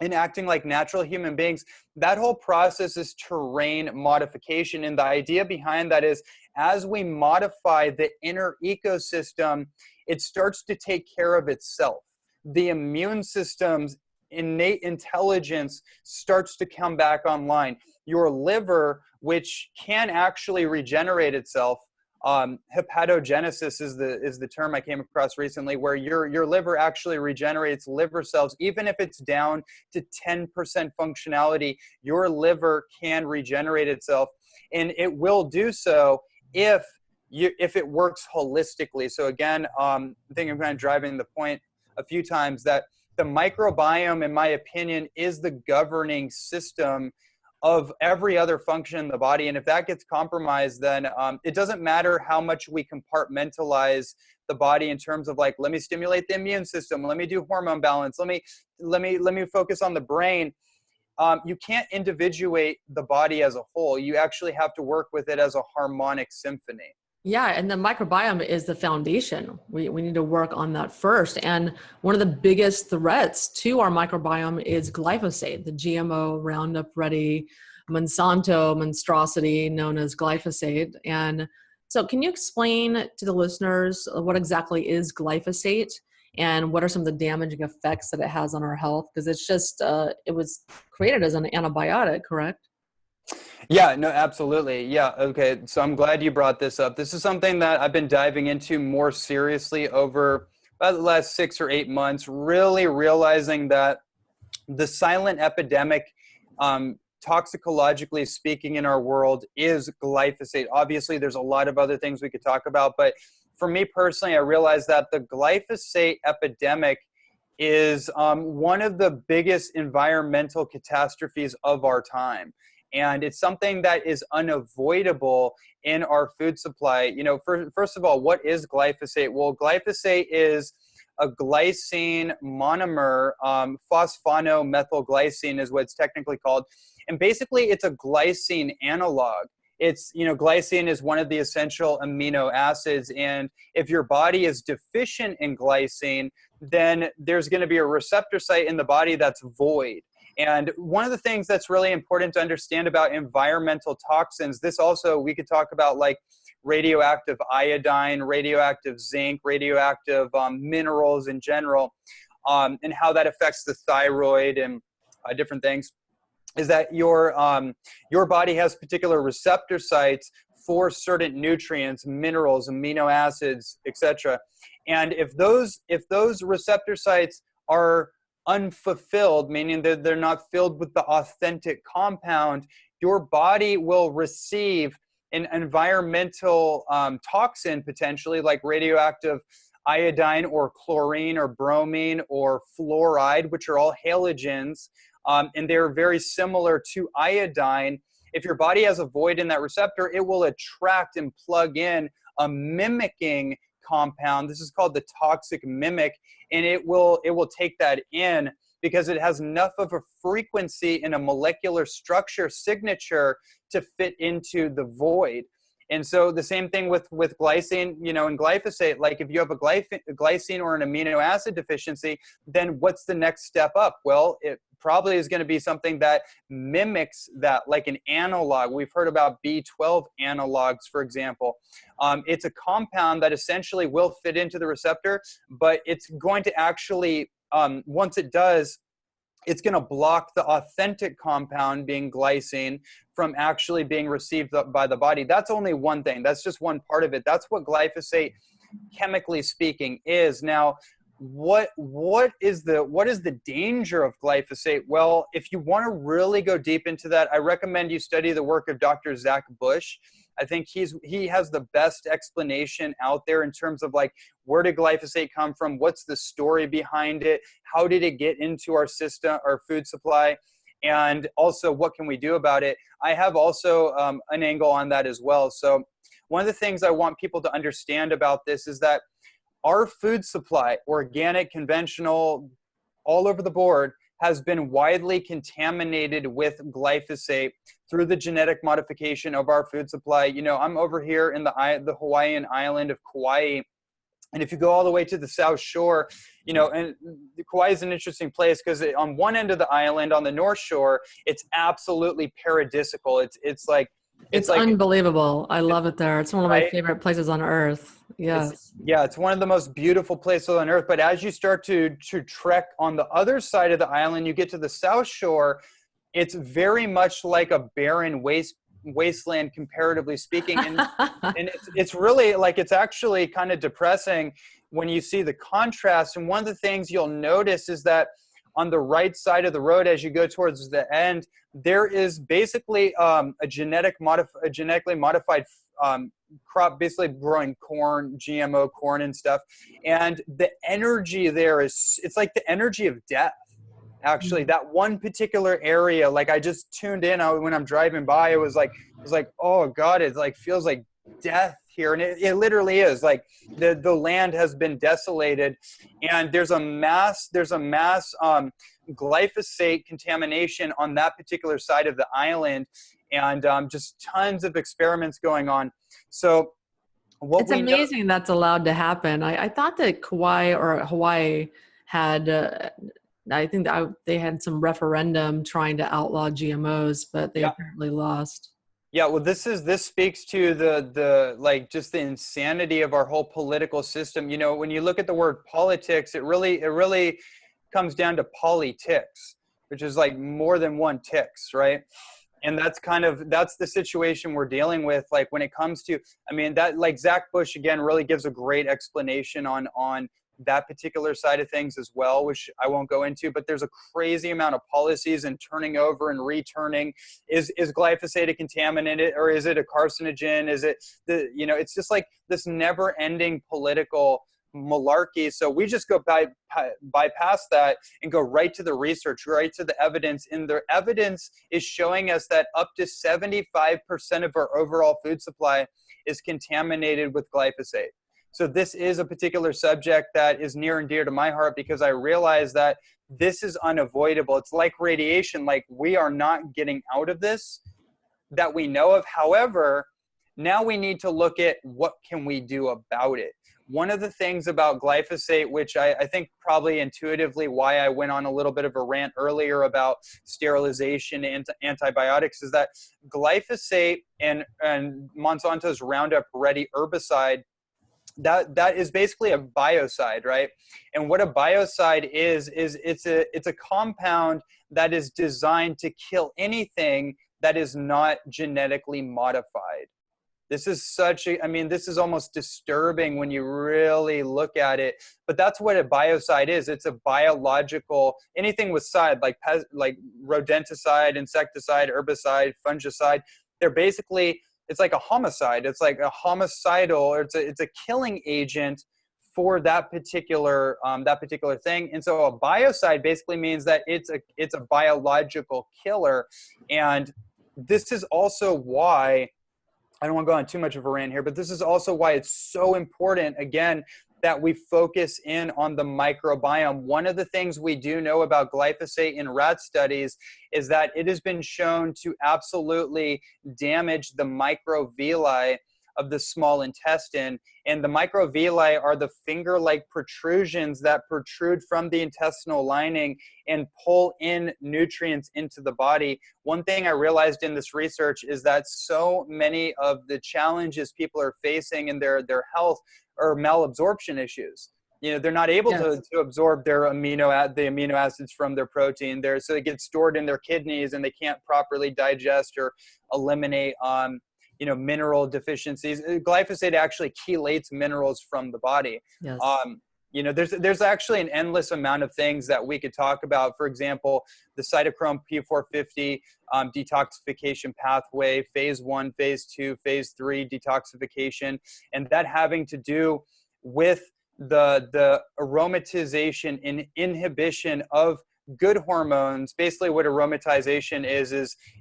and acting like natural human beings. That whole process is terrain modification. And the idea behind that is, as we modify the inner ecosystem, it starts to take care of itself. The immune system's innate intelligence starts to come back online. Your liver, which can actually regenerate itself, hepatogenesis is the term I came across recently, where your liver actually regenerates liver cells. Even if it's down to 10% functionality, your liver can regenerate itself, and it will do so if it works holistically. So again, I think I'm kind of driving the point a few times that the microbiome, in my opinion, is the governing system of every other function in the body. And if that gets compromised, then it doesn't matter how much we compartmentalize the body in terms of like, let me stimulate the immune system, let me do hormone balance, let me focus on the brain. You can't individuate the body as a whole. You actually have to work with it as a harmonic symphony. Yeah, and the microbiome is the foundation. We need to work on that first. And one of the biggest threats to our microbiome is glyphosate, the GMO Roundup Ready Monsanto monstrosity known as glyphosate. And so can you explain to the listeners what exactly is glyphosate and what are some of the damaging effects that it has on our health? Because it's just, it was created as an antibiotic, correct? Yeah, no, absolutely. Yeah. Okay. So I'm glad you brought this up. This is something that I've been diving into more seriously over about the last 6 or 8 months, really realizing that the silent epidemic, toxicologically speaking, in our world is glyphosate. Obviously, there's a lot of other things we could talk about, but for me personally, I realized that the glyphosate epidemic is one of the biggest environmental catastrophes of our time. And it's something that is unavoidable in our food supply. You know, first of all, what is glyphosate? Well, glyphosate is a glycine monomer, phosphonomethylglycine is what it's technically called. And basically, it's a glycine analog. It's, you know, glycine is one of the essential amino acids. And if your body is deficient in glycine, then there's going to be a receptor site in the body that's void. And one of the things that's really important to understand about environmental toxins, this also, we could talk about like radioactive iodine, radioactive zinc, radioactive minerals in general, and how that affects the thyroid and different things, is that your body has particular receptor sites for certain nutrients, minerals, amino acids, etc. And if those receptor sites are unfulfilled, meaning that they're not filled with the authentic compound, your body will receive an environmental toxin, potentially like radioactive iodine or chlorine or bromine or fluoride, which are all halogens, and they're very similar to iodine. If your body has a void in that receptor, it will attract and plug in a mimicking compound. This is called the toxic mimic, and it will take that in because it has enough of a frequency and a molecular structure signature to fit into the void. And so the same thing with glycine, you know, and glyphosate. Like if you have a glycine or an amino acid deficiency, then what's the next step up? Well, it probably is going to be something that mimics that, like an analog. We've heard about B12 analogs, for example. It's a compound that essentially will fit into the receptor, but it's going to actually, once it does, it's going to block the authentic compound, being glycine, from actually being received by the body. That's only one thing. That's just one part of it. That's what glyphosate, chemically speaking, is. Now, what is the danger of glyphosate? Well, if you want to really go deep into that, I recommend you study the work of Dr. Zach Bush. I think he has the best explanation out there in terms of like, where did glyphosate come from? What's the story behind it? How did it get into our system, our food supply? And also, what can we do about it? I have also an angle on that as well. So one of the things I want people to understand about this is that our food supply, organic, conventional, all over the board, has been widely contaminated with glyphosate through the genetic modification of our food supply. You know, I'm over here in the Hawaiian island of Kauai, And if you go all the way to the South Shore, you know, and Kauai is an interesting place because on one end of the island, on the North Shore, it's absolutely paradisical. It's like unbelievable. I love it there. It's one of my right. favorite places on earth. Yes. It's one of the most beautiful places on earth. But as you start to trek on the other side of the island, you get to the South Shore. It's very much like a barren wasteland, comparatively speaking, and it's really like, it's actually kind of depressing when you see the contrast. And one of the things you'll notice is that on the right side of the road, as you go towards the end, there is basically a genetically modified crop, basically growing corn, GMO corn and stuff. And the energy there it's like the energy of death. Actually, that one particular area, like I just tuned in when I'm driving by, it was like, oh God, it like feels like death here. And it literally is like the land has been desolated, and there's a mass glyphosate contamination on that particular side of the island, and just tons of experiments going on. So it's amazing that's allowed to happen. I thought that Kauai or Hawaii had, I think that they had some referendum trying to outlaw GMOs, but they apparently lost. Yeah, well, this speaks to the like just the insanity of our whole political system. You know, when you look at the word politics, it really comes down to politics, which is like more than one ticks, right? And that's the situation we're dealing with. Like when it comes to, I mean, that like Zach Bush again really gives a great explanation on that particular side of things as well, which I won't go into, but there's a crazy amount of policies and turning over and returning. Is glyphosate a contaminant, or is it a carcinogen? Is it it's just like this never ending political malarkey. So we just go bypass that and go right to the research, right to the evidence. And the evidence is showing us that up to 75% of our overall food supply is contaminated with glyphosate. So this is a particular subject that is near and dear to my heart, because I realize that this is unavoidable. It's like radiation. Like we are not getting out of this that we know of. However, now we need to look at what can we do about it. One of the things about glyphosate, which I think probably intuitively why I went on a little bit of a rant earlier about sterilization and antibiotics, is that glyphosate and Monsanto's Roundup Ready herbicide, that is basically a biocide, right? And what a biocide is it's a compound that is designed to kill anything that is not genetically modified. This is this is almost disturbing when you really look at it, but that's what a biocide is. It's a biological, anything with side, like rodenticide, insecticide, herbicide, fungicide, they're basically, it's like a homicide. It's like a homicidal, or it's a killing agent for that particular thing. And so a biocide basically means that it's a biological killer. And this is also why, I don't want to go on too much of a rant here, but this is also why it's so important, again, that we focus in on the microbiome. One of the things we do know about glyphosate in rat studies is that it has been shown to absolutely damage the microvilli of the small intestine. And the microvilli are the finger-like protrusions that protrude from the intestinal lining and pull in nutrients into the body. One thing I realized in this research is that so many of the challenges people are facing in their health are malabsorption issues. You know, they're not able to absorb their the amino acids from their protein there, so it gets stored in their kidneys and they can't properly digest or eliminate mineral deficiencies. Glyphosate actually chelates minerals from the body. Yes. There's actually an endless amount of things that we could talk about. For example, the cytochrome P450 detoxification pathway, phase 1, phase 2, phase 3 detoxification, and that having to do with the aromatization and inhibition of good hormones. Basically what aromatization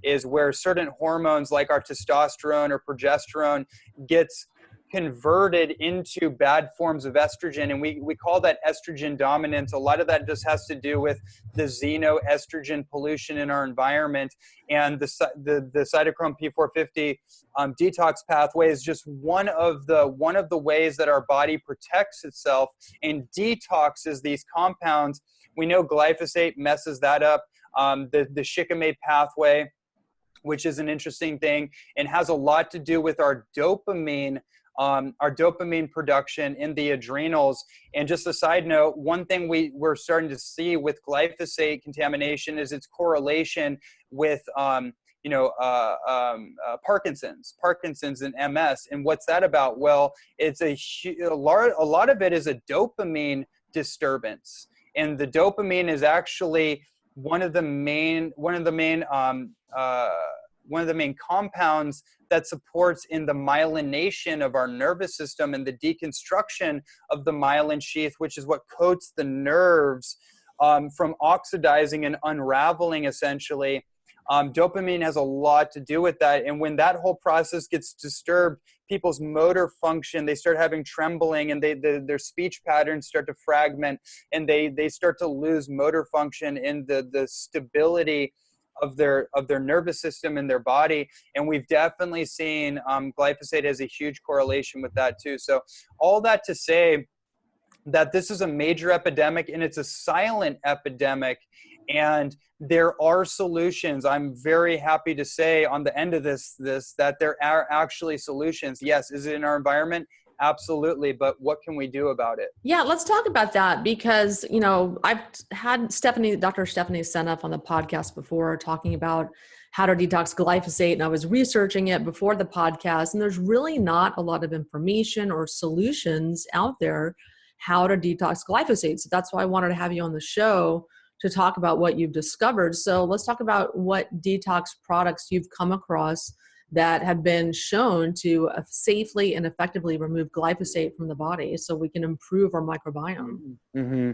is where certain hormones like our testosterone or progesterone gets converted into bad forms of estrogen, and we call that estrogen dominance. A lot of that just has to do with the xenoestrogen pollution in our environment, and the cytochrome P450 detox pathway is just one of the ways that our body protects itself and detoxes these compounds. We know glyphosate messes that up. The shikimate pathway, which is an interesting thing and has a lot to do with our dopamine production in the adrenals. And just a side note, one thing we're starting to see with glyphosate contamination is its correlation with Parkinson's and MS. And what's that about? Well, it's a lot of it is a dopamine disturbance, and the dopamine is actually one of the main compounds that supports in the myelination of our nervous system and the deconstruction of the myelin sheath, which is what coats the nerves from oxidizing and unraveling, essentially. Dopamine has a lot to do with that. And when that whole process gets disturbed, people's motor function, they start having trembling, and their speech patterns start to fragment, and they start to lose motor function in the stability of their nervous system and their body. And we've definitely seen glyphosate has a huge correlation with that too. So all that to say that this is a major epidemic, and it's a silent epidemic, and there are solutions. I'm very happy to say on the end of this that there are actually solutions. Yes, is it in our environment? Absolutely. But what can we do about it? Yeah, let's talk about that, because, I've had Dr. Stephanie Seneff on the podcast before talking about how to detox glyphosate, and I was researching it before the podcast, and there's really not a lot of information or solutions out there how to detox glyphosate. So that's why I wanted to have you on the show to talk about what you've discovered. So let's talk about what detox products you've come across that have been shown to safely and effectively remove glyphosate from the body so we can improve our microbiome. Mm-hmm.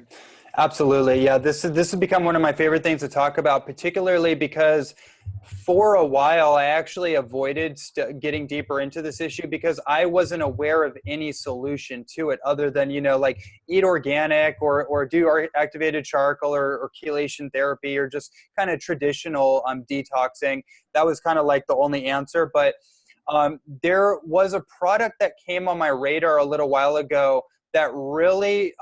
Absolutely. Yeah, this has become one of my favorite things to talk about, particularly because for a while I actually avoided getting deeper into this issue because I wasn't aware of any solution to it other than, like eat organic or do activated charcoal or chelation therapy or just kind of traditional detoxing. That was kind of like the only answer. But there was a product that came on my radar a little while ago that really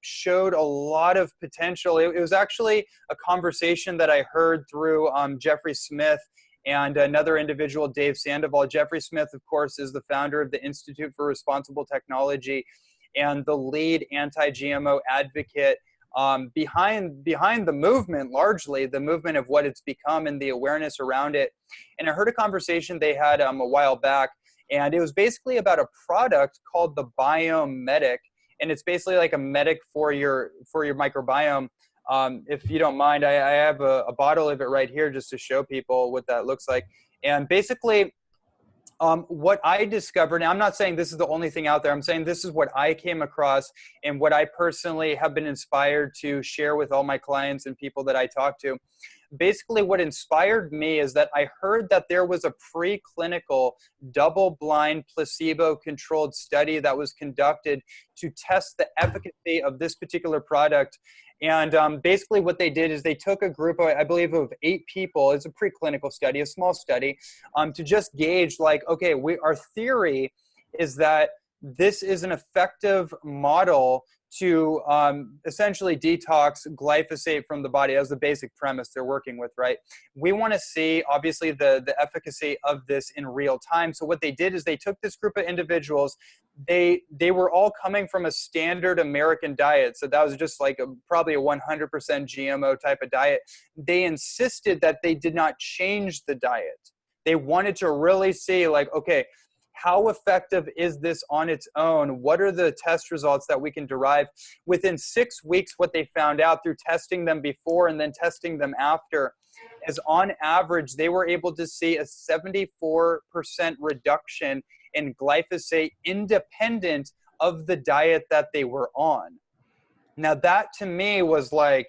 showed a lot of potential. It was actually a conversation that I heard through Jeffrey Smith and another individual, Dave Sandoval. Jeffrey Smith, of course, is the founder of the Institute for Responsible Technology and the lead anti-GMO advocate behind the movement, largely the movement of what it's become and the awareness around it. And I heard a conversation they had a while back, and it was basically about a product called the Biome Medic, and it's basically like a medic for your microbiome. If you don't mind, I have a bottle of it right here just to show people what that looks like. And basically, what I discovered, and I'm not saying this is the only thing out there, I'm saying this is what I came across and what I personally have been inspired to share with all my clients and people that I talk to. Basically, what inspired me is that I heard that there was a preclinical, double-blind, placebo-controlled study that was conducted to test the efficacy of this particular product. And basically what they did is they took a group, I believe, of 8 people. It's a preclinical study, a small study, to just gauge, like, okay, our theory is that this is an effective model to essentially detox glyphosate from the body. As the basic premise they're working with, right? We want to see, obviously, the efficacy of this in real time. So what they did is they took this group of individuals. They were all coming from a standard American diet. So that was just like probably a 100% GMO type of diet. They insisted that they did not change the diet. They wanted to really see, like, okay, how effective is this on its own? What are the test results that we can derive? Within 6 weeks, what they found out through testing them before and then testing them after is, on average, they were able to see a 74% reduction in glyphosate independent of the diet that they were on. Now, that to me was like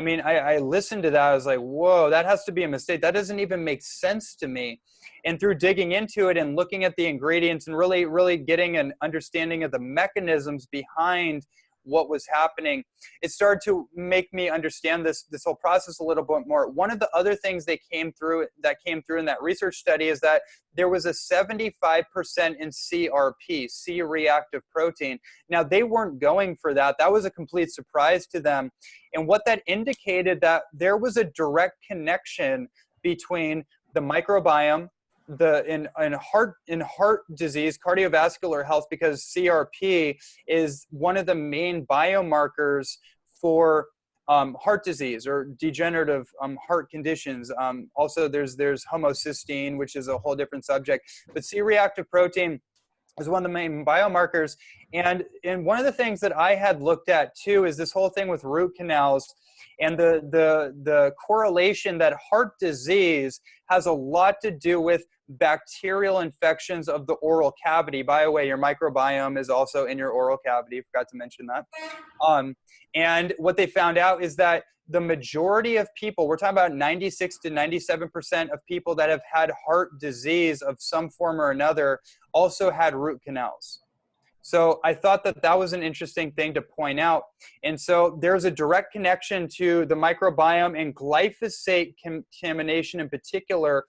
I mean, I listened to that. I was like, whoa, that has to be a mistake. That doesn't even make sense to me. And through digging into it and looking at the ingredients and really, really getting an understanding of the mechanisms behind what was happening, it started to make me understand this whole process a little bit more. One of the other things that came through in that research study is that there was a 75% in CRP, C-reactive protein. Now, they weren't going for that. That was a complete surprise to them. And what that indicated, that there was a direct connection between the microbiome, in heart disease, cardiovascular health, because CRP is one of the main biomarkers for heart disease or degenerative heart conditions. Also, there's homocysteine, which is a whole different subject. But C-reactive protein is one of the main biomarkers. And one of the things that I had looked at too is this whole thing with root canals and the correlation that heart disease has a lot to do with bacterial infections of the oral cavity. By the way, your microbiome is also in your oral cavity. Forgot to mention that. And what they found out is that the majority of people, we're talking about 96 to 97% of people that have had heart disease of some form or another also had root canals. So I thought that that was an interesting thing to point out. And so there's a direct connection to the microbiome and glyphosate contamination in particular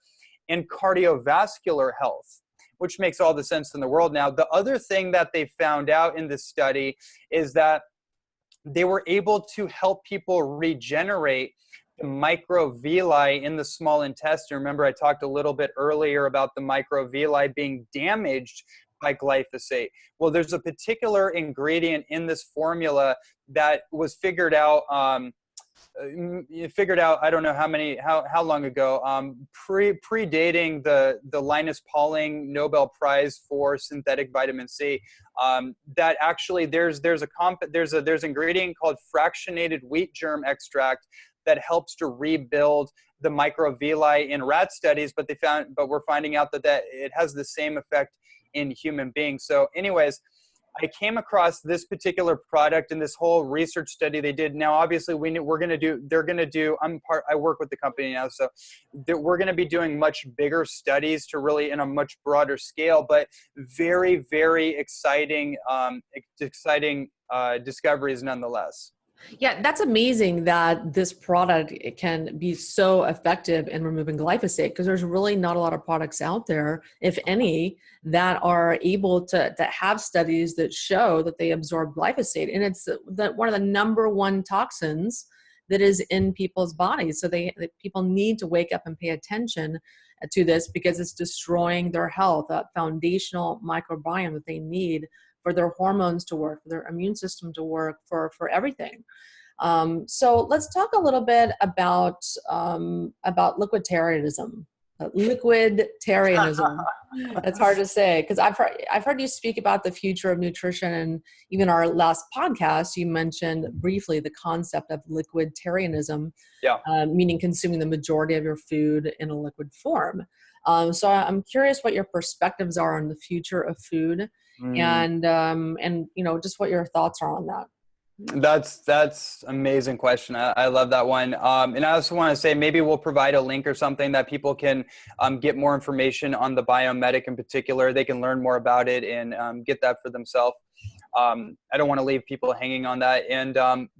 in cardiovascular health, which makes all the sense in the world now. The other thing that they found out in this study is that they were able to help people regenerate the microvilli in the small intestine. Remember, I talked a little bit earlier about the microvilli being damaged by glyphosate. Well, there's a particular ingredient in this formula that was figured out, I don't know how long ago, predating the Linus Pauling Nobel Prize for synthetic vitamin C. That actually there's an ingredient called fractionated wheat germ extract that helps to rebuild the microvilli in rat studies, but we're finding out that it has the same effect in human beings. So anyways, I came across this particular product in this whole research study they did. Now, obviously, I work with the company now, so we're going to be doing much bigger studies to really in a much broader scale, but very, very exciting discoveries nonetheless. Yeah, that's amazing that this product can be so effective in removing glyphosate, because there's really not a lot of products out there, if any, that are able to have studies that show that they absorb glyphosate. And it's one of the number one toxins that is in people's bodies. So people need to wake up and pay attention to this, because it's destroying their health, that foundational microbiome that they need for their hormones to work, for their immune system to work, for everything. So let's talk a little bit about liquiditarianism. Liquiditarianism. That's hard to say, because I've heard you speak about the future of nutrition, and even our last podcast, you mentioned briefly the concept of liquiditarianism, meaning consuming the majority of your food in a liquid form. So I'm curious what your perspectives are on the future of food, and just what your thoughts are on that. That's amazing question. I love that one. And I also want to say maybe we'll provide a link or something that people can get more information on the Biomedic in particular. They can learn more about it and get that for themselves. I don't want to leave people hanging on that. And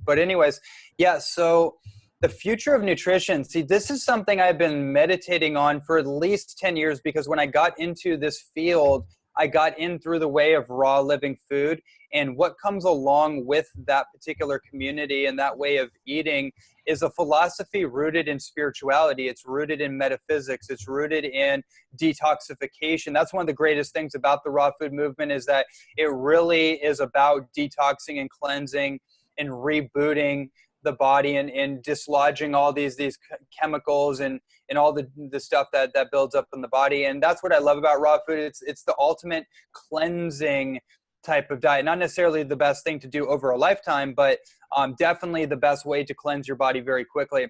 but anyways, yeah, so the future of nutrition. See, this is something I've been meditating on for at least 10 years, because when I got into this field, I got in through the way of raw living food, and what comes along with that particular community and that way of eating is a philosophy rooted in spirituality. It's rooted in metaphysics. It's rooted in detoxification. That's one of the greatest things about the raw food movement, is that it really is about detoxing and cleansing and rebooting the body and dislodging all these chemicals and all the stuff that builds up in the body. And that's what I love about raw food. It's the ultimate cleansing type of diet. Not necessarily the best thing to do over a lifetime, but definitely the best way to cleanse your body very quickly.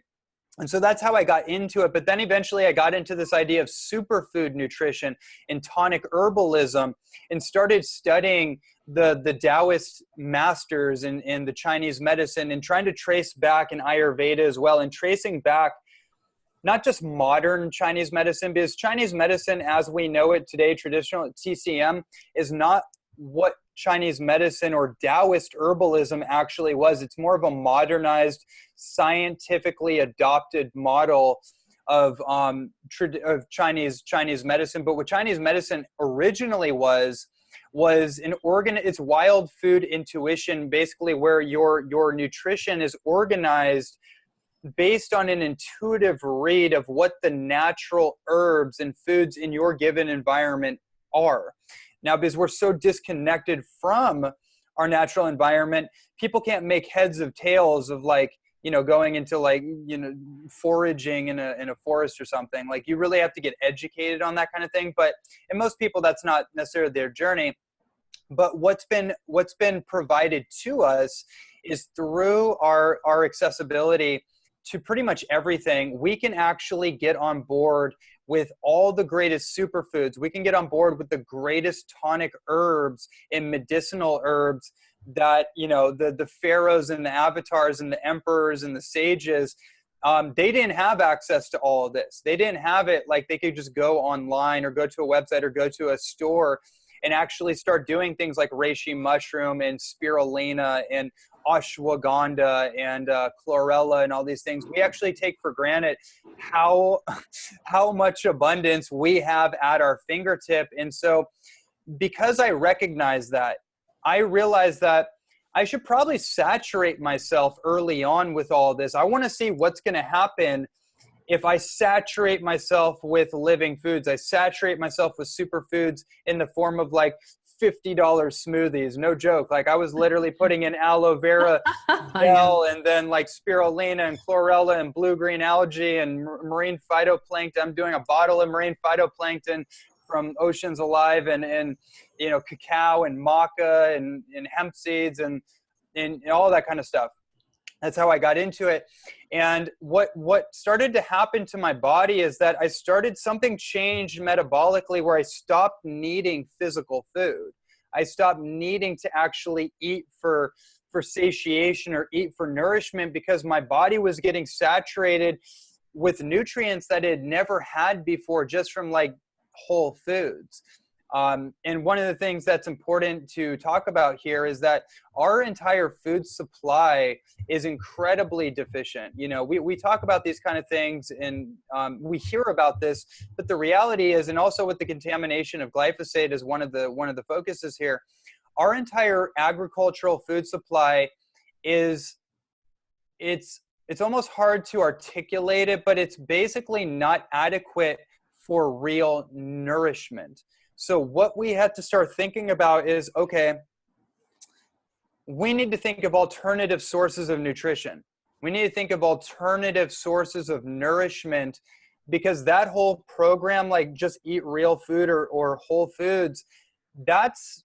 And so that's how I got into it. But then eventually I got into this idea of superfood nutrition and tonic herbalism, and started studying the Taoist masters in the Chinese medicine, and trying to trace back in Ayurveda as well, and tracing back not just modern Chinese medicine, because Chinese medicine as we know it today, traditional TCM, is not what Chinese medicine or Taoist herbalism actually was. It's more of a modernized, scientifically adopted model of Chinese medicine. But what Chinese medicine originally was it's wild food intuition, basically, where your nutrition is organized based on an intuitive read of what the natural herbs and foods in your given environment are. Now, because we're so disconnected from our natural environment, people can't make heads of tails of going into foraging in a forest or something. Like, you really have to get educated on that kind of thing. But in most people, that's not necessarily their journey. But what's been provided to us is through our accessibility to pretty much everything. We can actually get on board with all the greatest superfoods. We can get on board with the greatest tonic herbs and medicinal herbs that, the pharaohs and the avatars and the emperors and the sages, they didn't have access to all of this. They didn't have it like they could just go online or go to a website or go to a store and actually start doing things like reishi mushroom and spirulina and ashwagandha and chlorella and all these things. We actually take for granted how much abundance we have at our fingertip. And so because I recognize that, I realized that I should probably saturate myself early on with all this. I want to see what's going to happen if I saturate myself with living foods. I saturate myself with superfoods in the form of like $50 smoothies. No joke. Like, I was literally putting in aloe vera gel and then like spirulina and chlorella and blue-green algae and marine phytoplankton. I'm doing a bottle of marine phytoplankton from Oceans Alive and cacao and maca and hemp seeds and all that kind of stuff. That's how I got into it. And what started to happen to my body is that something changed metabolically, where I stopped needing physical food. I stopped needing to actually eat for satiation or eat for nourishment, because my body was getting saturated with nutrients that it had never had before, just from like whole foods. And one of the things that's important to talk about here is that our entire food supply is incredibly deficient. We talk about these kind of things and we hear about this, but the reality is, and also with the contamination of glyphosate is one of the focuses here, our entire agricultural food supply it's almost hard to articulate it, but it's basically not adequate for real nourishment. So what we had to start thinking about is, okay, we need to think of alternative sources of nutrition. We need to think of alternative sources of nourishment, because that whole program, like just eat real food or whole foods, that's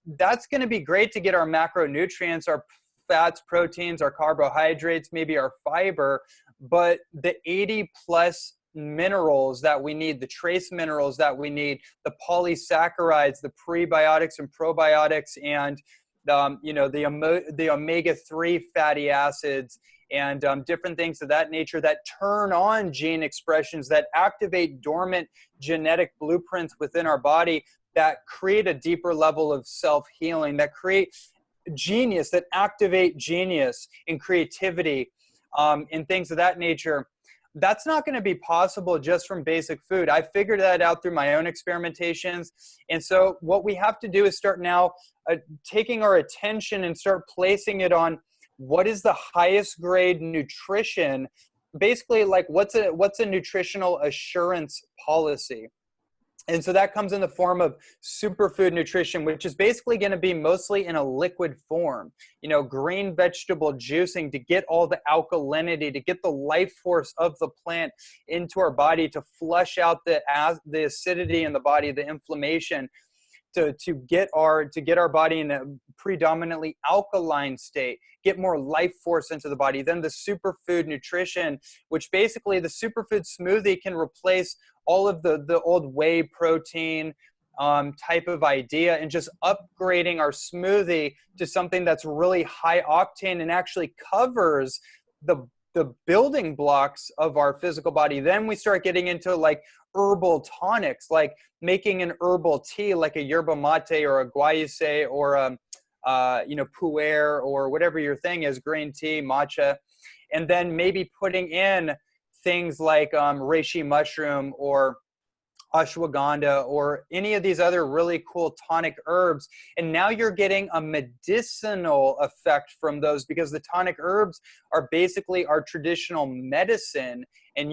going to be great to get our macronutrients, our fats, proteins, our carbohydrates, maybe our fiber, but the 80 plus minerals that we need, the trace minerals that we need, the polysaccharides, the prebiotics and probiotics, and the omega-3 fatty acids, and different things of that nature that turn on gene expressions, that activate dormant genetic blueprints within our body, that create a deeper level of self-healing, that create genius, that activate genius and creativity, and things of that nature. That's not going to be possible just from basic food. I figured that out through my own experimentations. And so what we have to do is start now taking our attention and start placing it on what is the highest grade nutrition, basically like what's a nutritional assurance policy. And so that comes in the form of superfood nutrition, which is basically going to be mostly in a liquid form, green vegetable juicing to get all the alkalinity, to get the life force of the plant into our body, to flush out the acidity in the body, the inflammation, to get our body in a predominantly alkaline state, get more life force into the body. Then the superfood nutrition, which basically the superfood smoothie can replace all of the old whey protein type of idea, and just upgrading our smoothie to something that's really high octane and actually covers the building blocks of our physical body. Then we start getting into like herbal tonics, like making an herbal tea, like a yerba mate or a guayuse or pu'er or whatever your thing is, green tea, matcha, and then maybe putting in things like reishi mushroom or ashwagandha or any of these other really cool tonic herbs. And now you're getting a medicinal effect from those, because the tonic herbs are basically our traditional medicine. And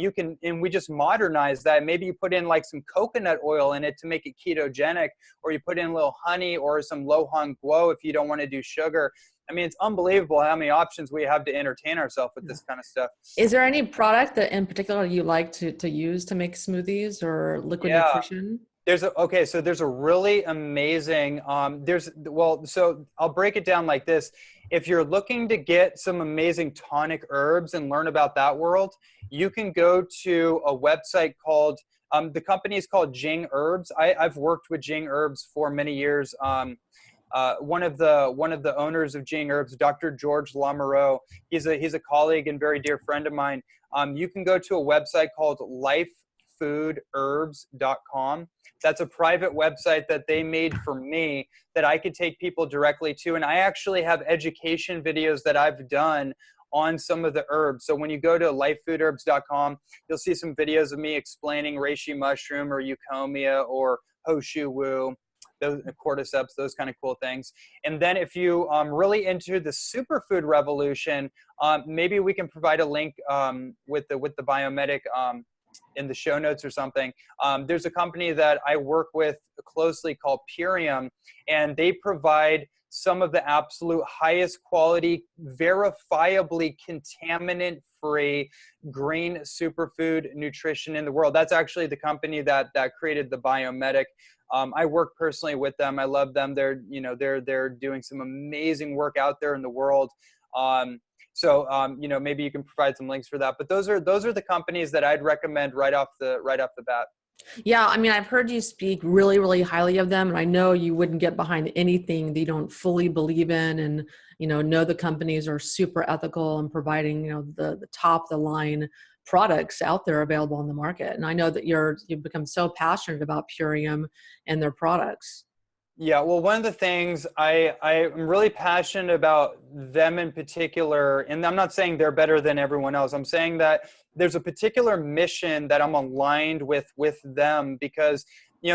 we just modernize that. Maybe you put in like some coconut oil in it to make it ketogenic, or you put in a little honey or some lo hong guo if you don't want to do sugar. I mean, it's unbelievable how many options we have to entertain ourselves with this kind of stuff. Is there any product that in particular you like to use to make smoothies or liquid nutrition? So there's a really amazing, so I'll break it down like this. If you're looking to get some amazing tonic herbs and learn about that world, you can go to a website called, the company is called Jing Herbs. I've worked with Jing Herbs for many years. One of the owners of Jing Herbs, Dr. George Lamoureux, he's a colleague and very dear friend of mine. You can go to a website called lifefoodherbs.com. That's a private website that they made for me that I could take people directly to. And I actually have education videos that I've done on some of the herbs. So when you go to lifefoodherbs.com, you'll see some videos of me explaining reishi mushroom or eucommia or hoshu wu, those cordyceps, those kind of cool things. And then if you really into the superfood revolution, maybe we can provide a link with the Biomedic in the show notes or something. There's a company that I work with closely called Purium, and they provide some of the absolute highest quality, verifiably contaminant-free green superfood nutrition in the world. That's actually the company that created the Biomedic. I work personally with them. I love them. They're doing some amazing work out there in the world. Maybe you can provide some links for that. But those are the companies that I'd recommend right off the bat. Yeah, I mean, I've heard you speak really, really highly of them, and I know you wouldn't get behind anything that you don't fully believe in, and know the companies are super ethical and providing the top of the line products out there available on the market. And I know that you've become so passionate about Purium and their products. Yeah, well, one of the things I'm really passionate about them in particular, and I'm not saying they're better than everyone else. I'm saying that there's a particular mission that I'm aligned with them, because,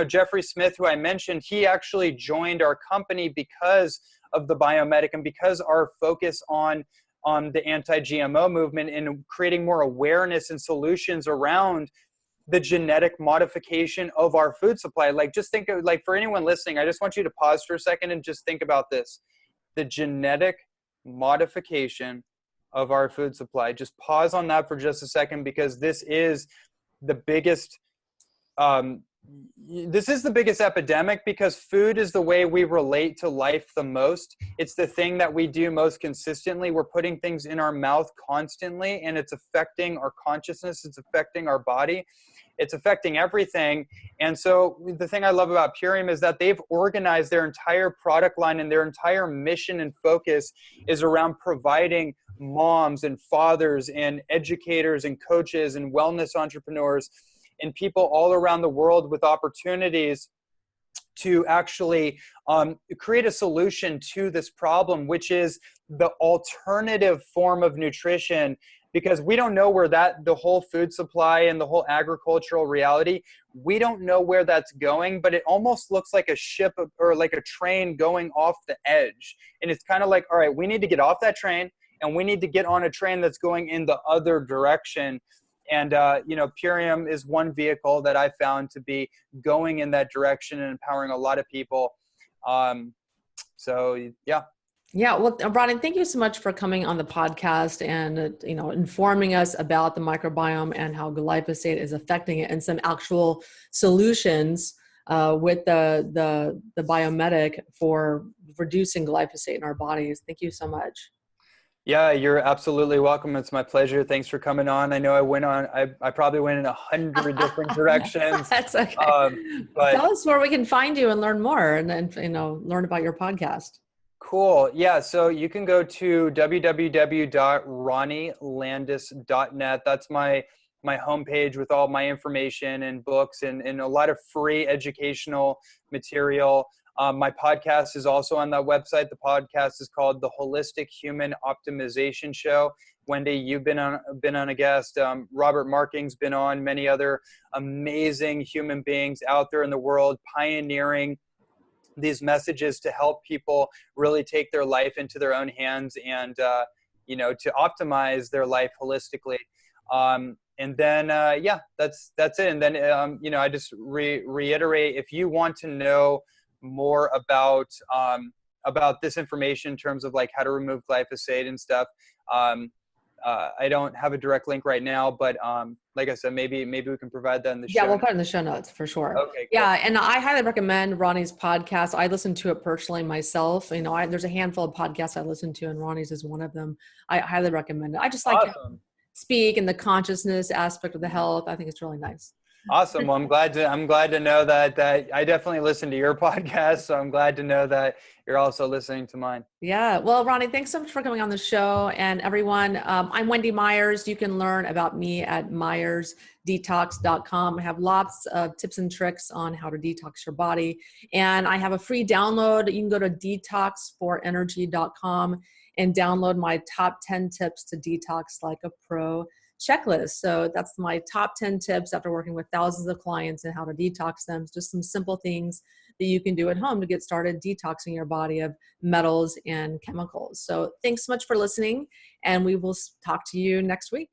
Jeffrey Smith, who I mentioned, he actually joined our company because of the Biomedic and because our focus on the anti-GMO movement and creating more awareness and solutions around the genetic modification of our food supply. Like, just think of, like, for anyone listening, I just want you to pause for a second and just think about this. The genetic modification of our food supply. Just pause on that for just a second, because this is the biggest, epidemic, because food is the way we relate to life the most. It's the thing that we do most consistently. We're putting things in our mouth constantly, and it's affecting our consciousness. It's affecting our body. It's affecting everything. And so the thing I love about Purium is that they've organized their entire product line, and their entire mission and focus is around providing moms and fathers and educators and coaches and wellness entrepreneurs and people all around the world with opportunities to actually create a solution to this problem, which is the alternative form of nutrition. Because we don't know where the whole food supply and the whole agricultural reality, we don't know where that's going, but it almost looks like a ship or like a train going off the edge. And it's kind of like, all right, we need to get off that train, and we need to get on a train that's going in the other direction. And, Purium is one vehicle that I found to be going in that direction and empowering a lot of people. Yeah. Yeah. Well, Ronnie, thank you so much for coming on the podcast and, informing us about the microbiome and how glyphosate is affecting it, and some actual solutions with the biomedic for reducing glyphosate in our bodies. Thank you so much. Yeah, you're absolutely welcome. It's my pleasure. Thanks for coming on. I know I probably went in 100 different directions. That's okay. But tell us where we can find you and learn more and learn about your podcast. Cool. Yeah. So you can go to www.ronnielandis.net. That's my homepage with all my information and books and a lot of free educational material. My podcast is also on that website. The podcast is called The Holistic Human Optimization Show. Wendy, you've been on a guest. Robert Marking's been on, many other amazing human beings out there in the world pioneering these messages to help people really take their life into their own hands and, to optimize their life holistically. And then, that's it. And then, I just reiterate, if you want to know more about this information in terms of like how to remove glyphosate and stuff, I don't have a direct link right now, but like I said, maybe we can provide that in the show. Yeah, we'll put it in the show notes for sure. Okay, cool. Yeah, and I highly recommend Ronnie's podcast. I listen to it personally myself. There's a handful of podcasts I listen to, and Ronnie's is one of them. I highly recommend it. I just like to speak and the consciousness aspect of the health. I think it's really nice. Awesome. Well, I'm glad to know that I definitely listen to your podcast. So I'm glad to know that you're also listening to mine. Yeah. Well, Ronnie, thanks so much for coming on the show. And everyone, I'm Wendy Myers. You can learn about me at myersdetox.com. I have lots of tips and tricks on how to detox your body. And I have a free download. You can go to detoxforenergy.com and download my top 10 tips to detox like a pro checklist. So that's my top 10 tips after working with thousands of clients and how to detox them. It's just some simple things that you can do at home to get started detoxing your body of metals and chemicals. So thanks so much for listening, and we will talk to you next week.